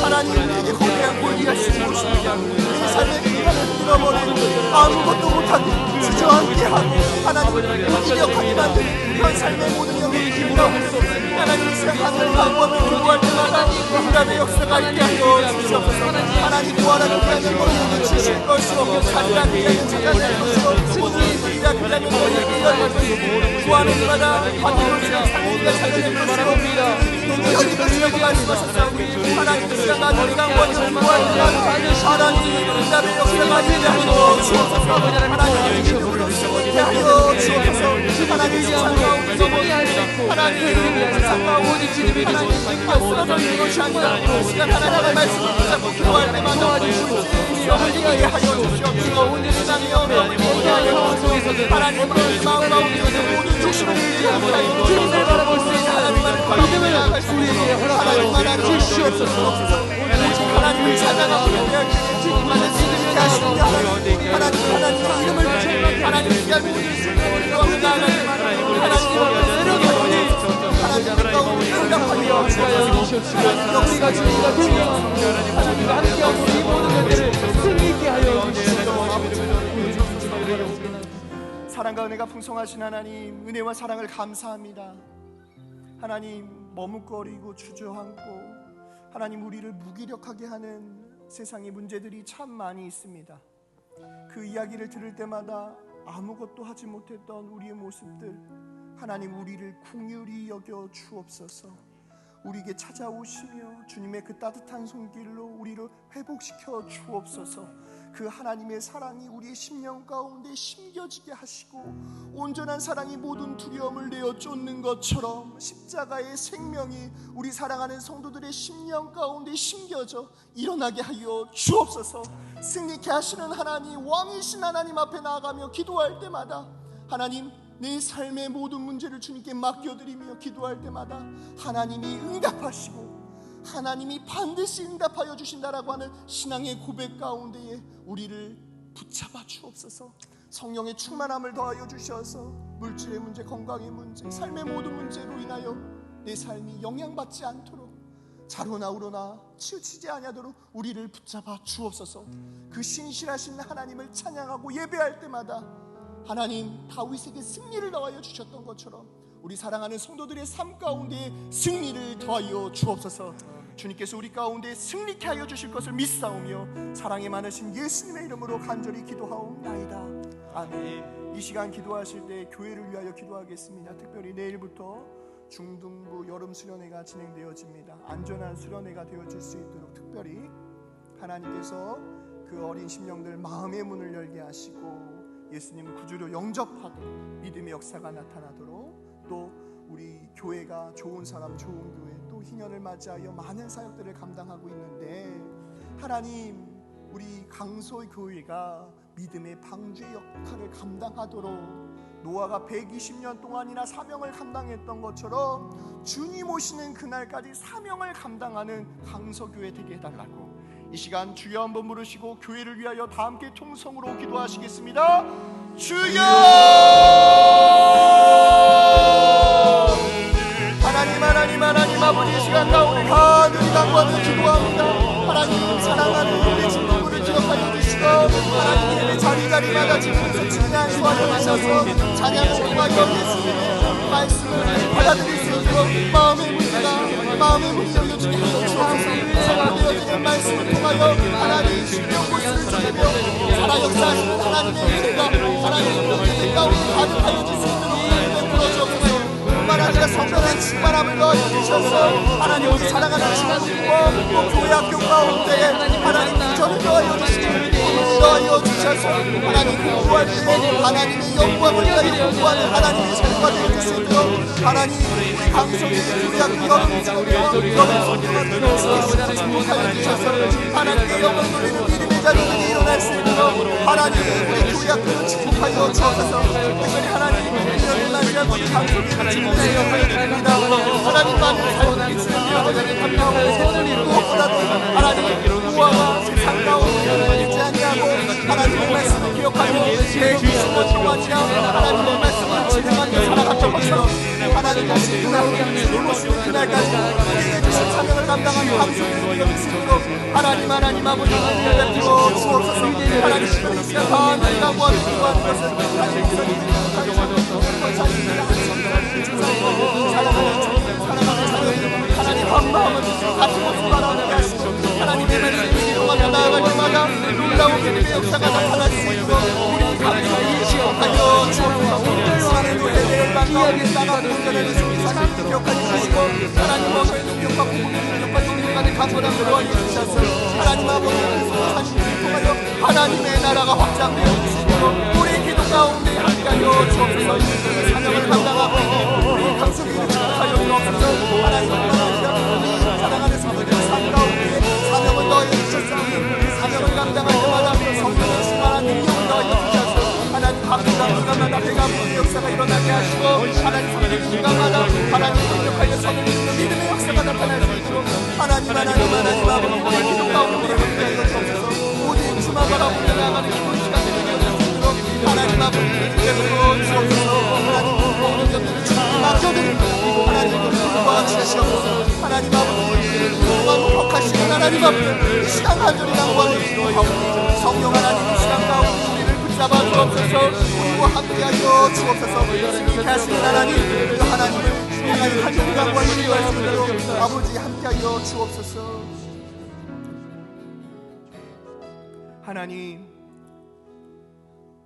하나님 우리에게 거대한 권위하시는 것입니다. 우리의 삶의 기간을 잃어버리고 아무것도 못하고 주저앉게 하고 하나님 무기력하게 만드는 그런 삶의 모든 영역이 가운데서 하나님 이 시간 간절히 간구하며 기도할 때마다 응답의 역사가 있게 하여 주시옵소서. 하나님 구하라는 기하는 것을 주실 것이요 찾으라는 기하는 찾아낼 것이요 승리이라 그라면 너희에게 열릴 것이고 구하는 자마다 받는 것이요 상인이가 찾아낼 것이요 여기 것이라고 말씀하셨사오니 하나님 이 시간 간절히 간구하며 기도할 때마다 하나님 응답의 역사가 있게 하여 주옵소서. 하나님 믿음으로 있게 하여 주옵소서. 하나님 세상 가운데서 하나님 세상 가운데 하나님 쓰러져 있는 것이 아니라 이 시간 하나님의 말씀을 붙잡고 기도할 때마다 시험을 이기게 하여 주시옵시고 세상이여 이기게 하여 주시옵소서. 하나님의 마음 가운데 모든 중심을 이기게 하여 주님을 바라볼 수 있는 하나님만을 믿음을 나아갈 수 있는 하나님만 주시옵소서. 하나님을 찬양하고 예배할 때 하나님 승리케 하시는 하나님의 이름을 하나님 귀한 모든 순간을 기도합니다. 하나님의 가운데 응답하여 우리가 주님과 주님과 함께하고 이 모든 것들을 승리케 하여 사랑과 은혜가 풍성하신 하나님, 은혜와 사랑을 감사합니다. 하나님, 머뭇거리고 주저앉고 하나님 우리를 무기력하게 하는 세상의 문제들이 참 많이 있습니다. 그 이야기를 들을 때마다 아무것도 하지 못했던 우리의 모습들, 하나님 우리를 긍휼히 여겨 주옵소서. 우리에게 찾아오시며 주님의 그 따뜻한 손길로 우리를 회복시켜 주옵소서. 그 하나님의 사랑이 우리의 심령 가운데 심겨지게 하시고 온전한 사랑이 모든 두려움을 내어 쫓는 것처럼 십자가의 생명이 우리 사랑하는 성도들의 심령 가운데 심겨져 일어나게 하여 주옵소서. 승리케 하시는 하나님, 왕이신 하나님 앞에 나아가며 기도할 때마다 하나님, 내 삶의 모든 문제를 주님께 맡겨드리며 기도할 때마다 하나님이 응답하시고 하나님이 반드시 응답하여 주신다라고 하는 신앙의 고백 가운데에 우리를 붙잡아 주옵소서. 성령의 충만함을 더하여 주셔서 물질의 문제, 건강의 문제, 삶의 모든 문제로 인하여 내 삶이 영향받지 않도록 자로나 우로나 치우치지 아니하도록 우리를 붙잡아 주옵소서. 그 신실하신 하나님을 찬양하고 예배할 때마다 하나님 다윗에게 승리를 더하여 주셨던 것처럼 우리 사랑하는 성도들의 삶 가운데 승리를 더하여 주옵소서. 주님께서 우리 가운데 승리케 하여 주실 것을 믿사오며 사랑이 많으신 예수님의 이름으로 간절히 기도하옵나이다. 아멘. 이 시간 기도하실 때 교회를 위하여 기도하겠습니다. 특별히 내일부터 중등부 여름 수련회가 진행되어집니다. 안전한 수련회가 되어질 수 있도록 특별히 하나님께서 그 어린 심령들 마음의 문을 열게 하시고 예수님 구주로 영접하고 믿음의 역사가 나타나도록, 또 우리 교회가 좋은 사람 좋은 교회, 또 희년을 맞이하여 많은 사역들을 감당하고 있는데 하나님, 우리 강소의 교회가 믿음의 방주의 역할을 감당하도록 노아가 120년 동안이나 사명을 감당했던 것처럼 주님 오시는 그날까지 사명을 감당하는 강서교회 되게 해달라고 이 시간 주여 한번 부르시고 교회를 위하여 다 함께 통성으로 기도하시겠습니다. 주여! 하나님 아버지, 이 시간 가운데 간절히 간구하며 기도합니다. 하나님, 사랑하는 우리 친구들을 기억하여 주시고 하나님 자리마다 지금서 진리한 수화를 하셔서 찬양을 통하여 예수님의 말씀을 받아들일 수 있도록 마음의 문이 열려지게 하여 주옵소서. 생각되어지는 말씀을 통하여 하나님 신령 곳을 주시며 살아 역사하시는 하나님의 은혜가 하나님의 은혜 가운데 가득하여 주실 수 있도록 베풀어 주옵소서. 뿐만 아니라 성령의 충만함을 넣어 주셔서 하나님 우리 사랑하는 친구들과 또 교회 학교 가운데 하나님 부전을 넣어 주시고 힘을 넣어 주셔서 하나님 공부할 때 하나님의 영광을 위하여 공부하는 하나님의 성도가 되어 수 있도록 하나님 우리 강성의 교회 학교 여러분 축복하여 주셔서 하나님의 영광을 돌리는 믿음의 자녀들이 일어날 수 있도록 하나님 우리 교회 학교를 축복하여 주셔서 특별히 하나님 이런 날씨와 우리 강성의 교회 하나님만을 살고 주시는 여러분에게 감사하고 무엇보다도 하나님 우화와 세상 가운데 있지 아니하고 하나님의 말씀을 기억하며 120년 동안이나 하나님의 말씀을 진행하며 살아갔던 것처럼 하나님 다시 그날 모시는 그날까지 우리에게 주신 사명을 감당하는 감사의 여길 수 있도록 하나님 아버지 베풀어 주옵소서. 하나님 이 시간 간절히 간구하며 기도하는 것을 하나님 목사님들이 하나님 한 마음을 같이 모습 바라보게 하시고 하나님의 말씀을 기도하며 나아갈 때마다 놀라운 믿음의 역사가 나타날 수 있도록 우리 감사히 기억하여 주옵소서. 하나님 예배를 가운데 나가고 온전한 예수님 사랑을 기억하여 주시고 하나님 아버지의 능력과 구분의 능력과 능력만의 강건함을 도와주셔서 하나님 아버지의 사실을 통하여 하나님의 나라가 확장되어 주시고 우리 기도 가운데 함께하여 주옵소서. 이 사명을 감당하고 우리 강성기를 축복하여 주옵소서. 하나님의 사랑하는 성도들의 삶 가운데 사명을 더하여 주셔서 사명을 감당할 때마다 성령의 신만한 능력을 더하여 주셔서 하나님 감사합니다. 때마다 배가 부는 역사가 일어나게 하시고 하나님 성령 순간마다 하나님 강력하여 선을 이루는 믿음의 역사가 나타날 수 있도록 하나님 아버지 우리의 기도 가운데 함께하여 주옵소서. 모든 주마 바라보며 나아가는 기도 시간 되게 하여 주옵소서. 하나님 아버지 베풀어 주옵소서. 하나님 모든 것들을 주님께 맡겨드리고 하나님 그리스도와 지시옵소서. 하나님 아버지 그리스도와 목록하시는 하나님 앞에 이 시간 간절히 양보하시고 성령 하나님 이 시간 가운데 우리를 붙잡아 주옵소서. 우리와 함께하여 주옵소서. 주님께 하시는 하나님 그 하나님을 하나님 간절히 양보하시고 할 수 있도록 아버지 함께하여 주옵소서. 하나님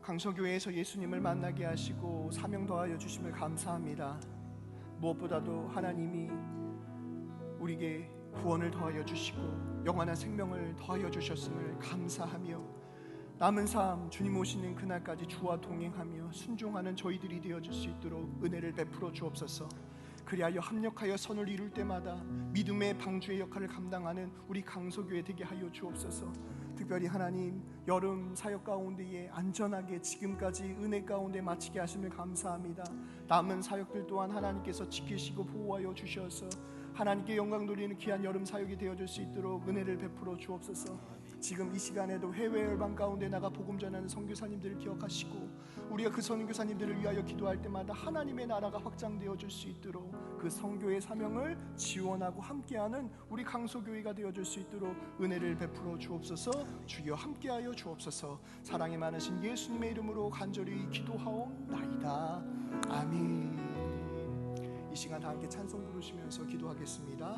강서교회에서 예수님을 만나게 하시고 사명 더하여 주심을 감사합니다. 무엇보다도 하나님이 우리에게 구원을 더하여 주시고 영원한 생명을 더하여 주셨음을 감사하며 남은 삶 주님 오시는 그날까지 주와 동행하며 순종하는 저희들이 되어줄 수 있도록 은혜를 베풀어 주옵소서. 그리하여 합력하여 선을 이룰 때마다 믿음의 방주의 역할을 감당하는 우리 강서교회 되게 하여 주옵소서. 특별히 하나님 여름 사역 가운데에 안전하게 지금까지 은혜 가운데 마치게 하심을 감사합니다. 남은 사역들 또한 하나님께서 지키시고 보호하여 주셔서 하나님께 영광 돌리는 귀한 여름 사역이 되어줄 수 있도록 은혜를 베풀어 주옵소서. 지금 이 시간에도 해외 열방 가운데 나가 복음 전하는 선교사님들을 기억하시고 우리가 그 선교사님들을 위하여 기도할 때마다 하나님의 나라가 확장되어질 수 있도록 그 선교의 사명을 지원하고 함께하는 우리 강소교회가 되어줄 수 있도록 은혜를 베풀어 주옵소서. 주여 함께하여 주옵소서. 사랑이 많으신 예수님의 이름으로 간절히 기도하옵나이다. 아멘. 이 시간 다 함께 찬송 부르시면서 기도하겠습니다.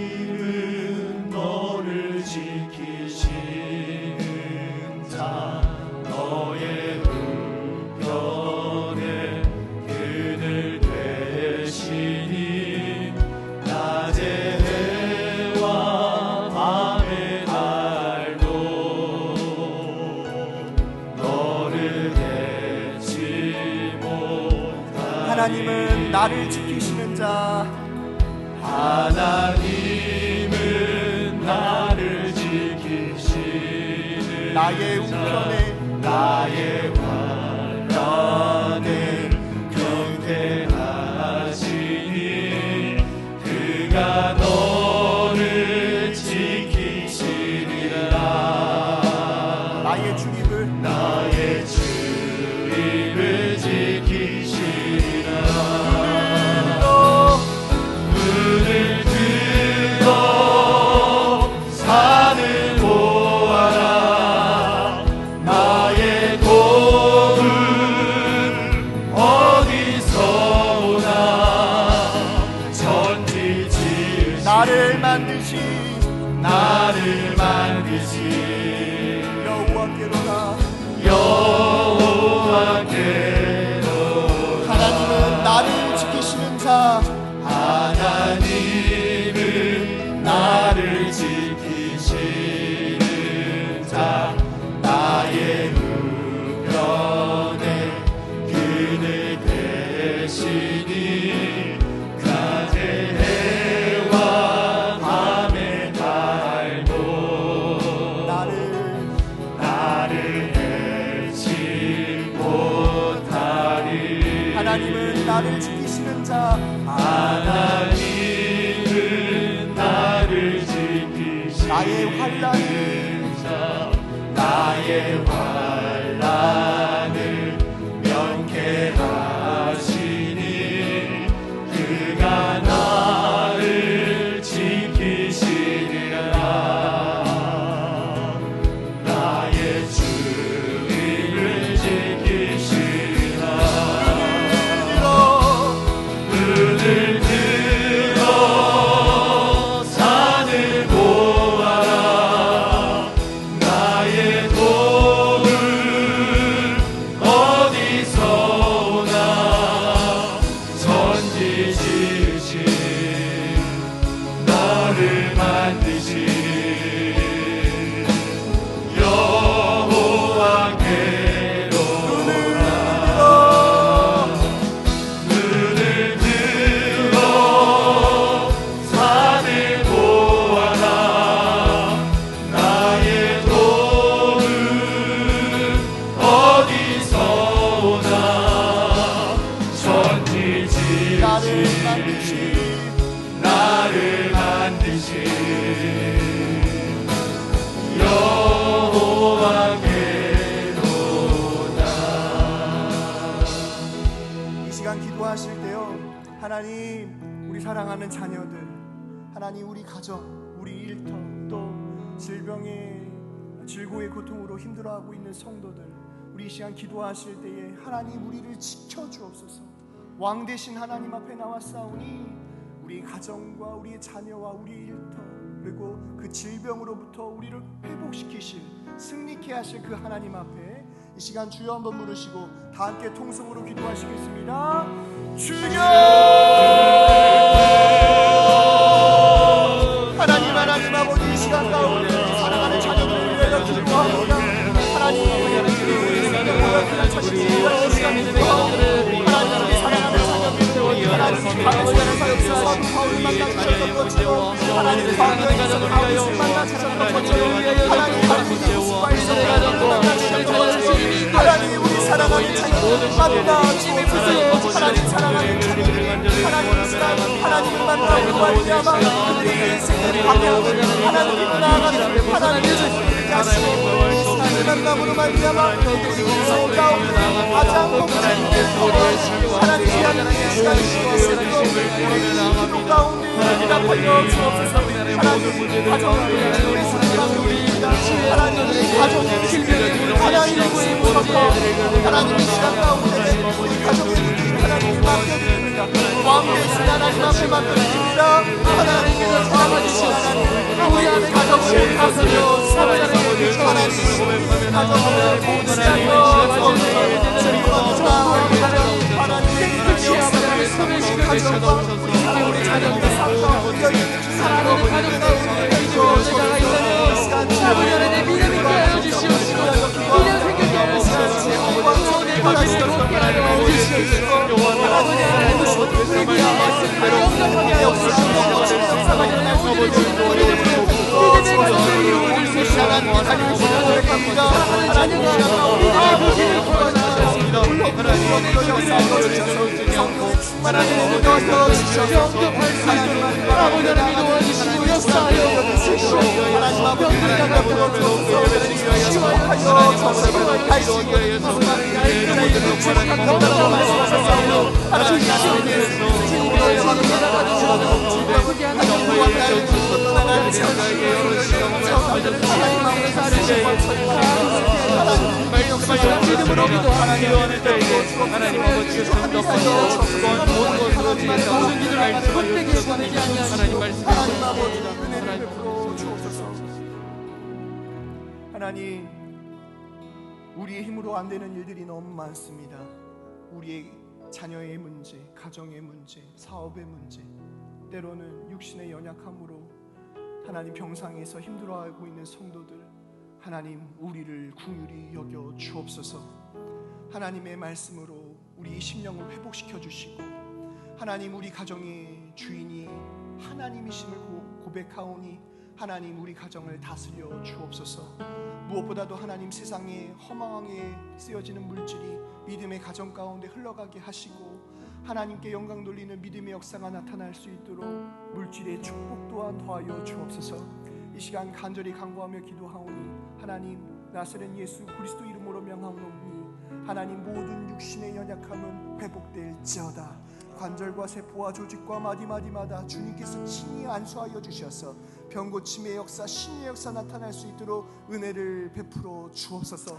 하나님은 너를 지키시는 자 너의 우편에 그늘 되시니 낮의 해와 밤의 달도 너를 해치 못하니 하나님은 나를 지키시는 자 하나님은 나를 지키시는 나의 우편에 나의 환란에 경배하시니 그가 너를 지키시리라. 나의 주립을 나의 주립을 지키시리라. 문을 들어 산을 보아라. 나의 도움은 어디서 오나. 천지 지으신 나를 만드신 여호와께로다. 여호와께로 하나님은 나를 지키시는 자 하나님은 나를 지키시는 자 나의 우편에 그늘 되시니 낮의 해와 밤의 달도 나를 해치 못하리. 하나님은 나를 지키시는 자 하나님은 나를 지키시는 나의 환난을 자 나의 환난을 면케하시니 그가 나를 지키시리라. 나의 주님을 지키시리라. 문을 들어 산을 보아라. 나의 도움은 하나님, 우리 사랑하는 자녀들, 하나님 우리 가정, 우리 일터, 또 질고의 고통으로 힘들어하고 있는 성도들, 우리 이 시간 기도하실 때에 하나님 우리를 지켜주옵소서. 왕 되신 하나님 앞에 나왔사오니 우리 가정과 우리의 자녀와 우리 일터, 그리고 그 질병으로부터 우리를 회복시키실, 승리케 하실 그 하나님 앞에 이 시간 주여 한번 부르시고 다 함께 통성으로 기도하시겠습니다. 주여! 하나님 아버지, 이 시간 가운데 사랑하는 자녀들을 위하여 기도합니다. 하나님 우리가 찾으십니다. 이 시간 기도합니다. 하나님 우리 사랑하는 자녀들, 하나님 광야에서 바울을 만나 주셨던 것처럼, 하나님 광야에서 바울을 만나 주셨던 것처럼, 하나님 광야에서 만나 주셨던 것처럼, 하나님 우리 사랑하는 자녀들을 만나 주옵소서. 하나님 사랑하는 자녀들이 하나님을 만나고 말미암아 그들의 인생을 방향, 하나님을 나아가는 하나님의 하나님을 만남으로 말미암아 우리 인생 가운데 가장 복잡한 하나님이 하나님의 시간을 주옵소서. 우리 기도 가운데 응답하여 주옵소서. 하나님 가정을 사랑하는 우리입니다. 하나님 가정의 질병을 하나님의 구속하고, 하나님 이 시간 가운데 우리 가정의 문제를 하나님께 맡겨드립니다. 왕되신 하나님 앞에 맡겨드립니다. 하나님께서 사랑하시는 하나님, 우리 안에 가정을 다스려 살아가는 하나님, 가정을 모든 시간과 하나님의 역사를 소개시켜 가정과 우리 자녀들의 삶과 우리의 사랑하는 가정 가운데 자가 있다면 아버지 하나님 믿음 있게 하여 주시옵시고, 그냥 생각게 하여 주시옵시고, 내 가정을 높게 하여 주시옵시고, 아버지 하나님 우리 말씀대로 영접하게 하여 주시옵시고, 우리의 가정을 이루어줄 수 있는 하나님 가지고 갑니다. 하나님 자녀가 믿음의 고백을 주셨습니다. 물론 역사하여 주셔서 성령의 충만하게 되어 주셔서 영접할 수 있도록 아버지 하나님 도와주시고 역사하여 주시고, 하나님 아버지 병들다가 들어주셔서 치유하여 주셔서 할 수 있는 모든 축복한 경험을 하셔서 하나님 믿음으로 기도하나님 하나님 아버지께서 응답하여 모든 것을 알 수 있는 하나님 말씀하시는 은혜를 베풀어 주옵소서. 하나님, 우리의 힘으로 안 되는 일들이 너무 많습니다. 우리의 자녀의 문제, 가정의 문제, 사업의 문제, 때로는 육신의 연약함으로 하나님 병상에서 힘들어하고 있는 성도들, 하나님 우리를 긍휼히 여겨 주옵소서. 하나님의 말씀으로 우리 심령을 회복시켜 주시고, 하나님 우리 가정의 주인이 하나님이심을 고백하오니 하나님 우리 가정을 다스려 주옵소서. 무엇보다도 하나님 세상에 허망하게 쓰여지는 물질이 믿음의 가정 가운데 흘러가게 하시고, 하나님께 영광 돌리는 믿음의 역사가 나타날 수 있도록 물질의 축복 또한 더하여 주옵소서. 이 시간 간절히 간구하며 기도하오니 하나님 나사렛 예수 그리스도 이름으로 명하오니 하나님 모든 육신의 연약함은 회복될지어다. 관절과 세포와 조직과 마디마디마다 주님께서 친히 안수하여 주셔서 병고침의 역사, 신의 역사 나타날 수 있도록 은혜를 베풀어 주옵소서.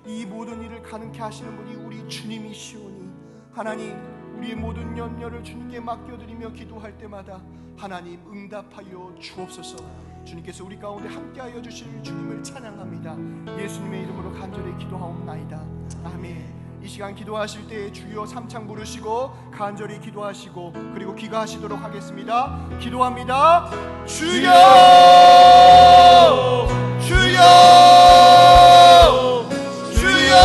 이 모든 일을 가능케 하시는 분이 우리 주님이시오니 하나님 우리의 모든 염려를 주님께 맡겨드리며 기도할 때마다 하나님 응답하여 주옵소서. 주님께서 우리 가운데 함께하여 주실 주님을 찬양합니다. 예수님의 이름으로 간절히 기도하옵나이다. 아멘. 이 시간 기도하실 때 주여 삼창 부르시고 간절히 기도하시고 그리고 기도하시도록 하겠습니다. 기도합니다. 주여, 주여, 주여.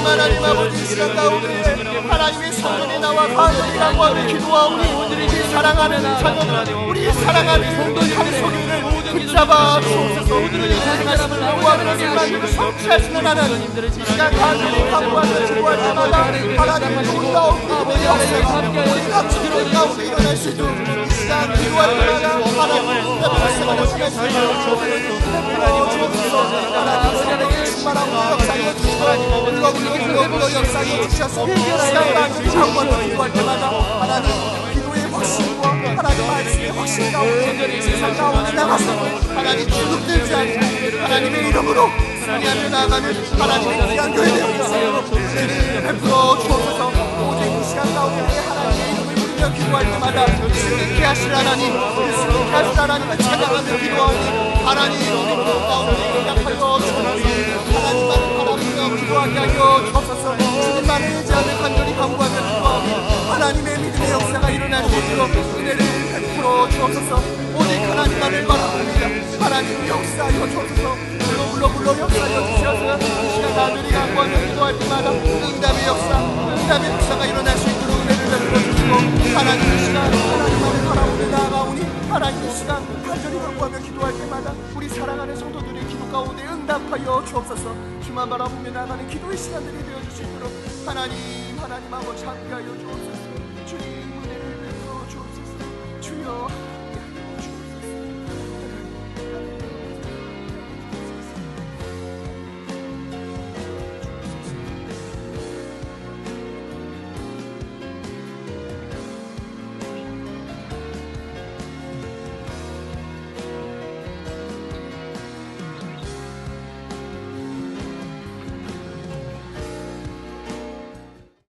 하나님 아버지, 이 시간 가운데 하나님의 성전에 나와 간절히 간구하며 기도하오니 사랑하는 자녀들, 우리 사랑하는 성도님의 소리를 붙잡아 주옵소서. 우리의 사랑하는 사람을 하나님을 성취하시는 하나님, 이 시간 간절히 간구하며 기도할 때마다 하나님의 놀라운 역사가 우리 가족들 가운데 일어날 수 있도록 이 시간 기도할 때마다 하나님의 말씀을 주옵소서. 하나님 주옵소서. 하나님의 충만한 역사에 주시고 불러 역사해 주셔서 시간 많은 장관을 기도할 때마다 하나님 기도의 확신과 하나님 말씀의 확신 가운데 세상 가운데 나가서 하나님 주눅들지 않고 하나님의 이름으로 승리하며 나아가는 하나님의 귀한 교회 되어주세요. 베풀어 주옵소서. 오직 이 시간 가운데 하나님의 이름을 부르며 기도할 때마다 승리케 하실 하나님, 승리케 하실 하나님을 찬양하며 기도하니 하나님 이름으로 가운데 응답하여 주옵소서. 하나님만을 바라보며 기도하게 하여 주옵소서. 주님만을 의지하며 간절히 간구하며 기도하니 하나님의 믿음의 역사가 일어날 수 있도록 은혜를 베풀어 주옵소서. 오직 하나님만을 바라봅니다. 하나님 역사하여 주옵소서. 불러 역사하여 주셔서 이 시간 간절히 간구하며 기도할 때마다 응답의 역사가 일어날 수 있도록 은혜를 베풀어 주시고 하나님 이 시간 하나님만을 바라보며 나아가오니 하나님 이 시간 간절히 간구하며 기도할 때마다 우리 사랑하는 성도들의 기도 가운데 응답하여 주옵소서. 주만 바라보며 나아가는 기도의 시간들이 되어줄 수 있도록 하나님 한번 함께하여 주옵소서. 주님 은혜를 베풀어 주옵소서. 주여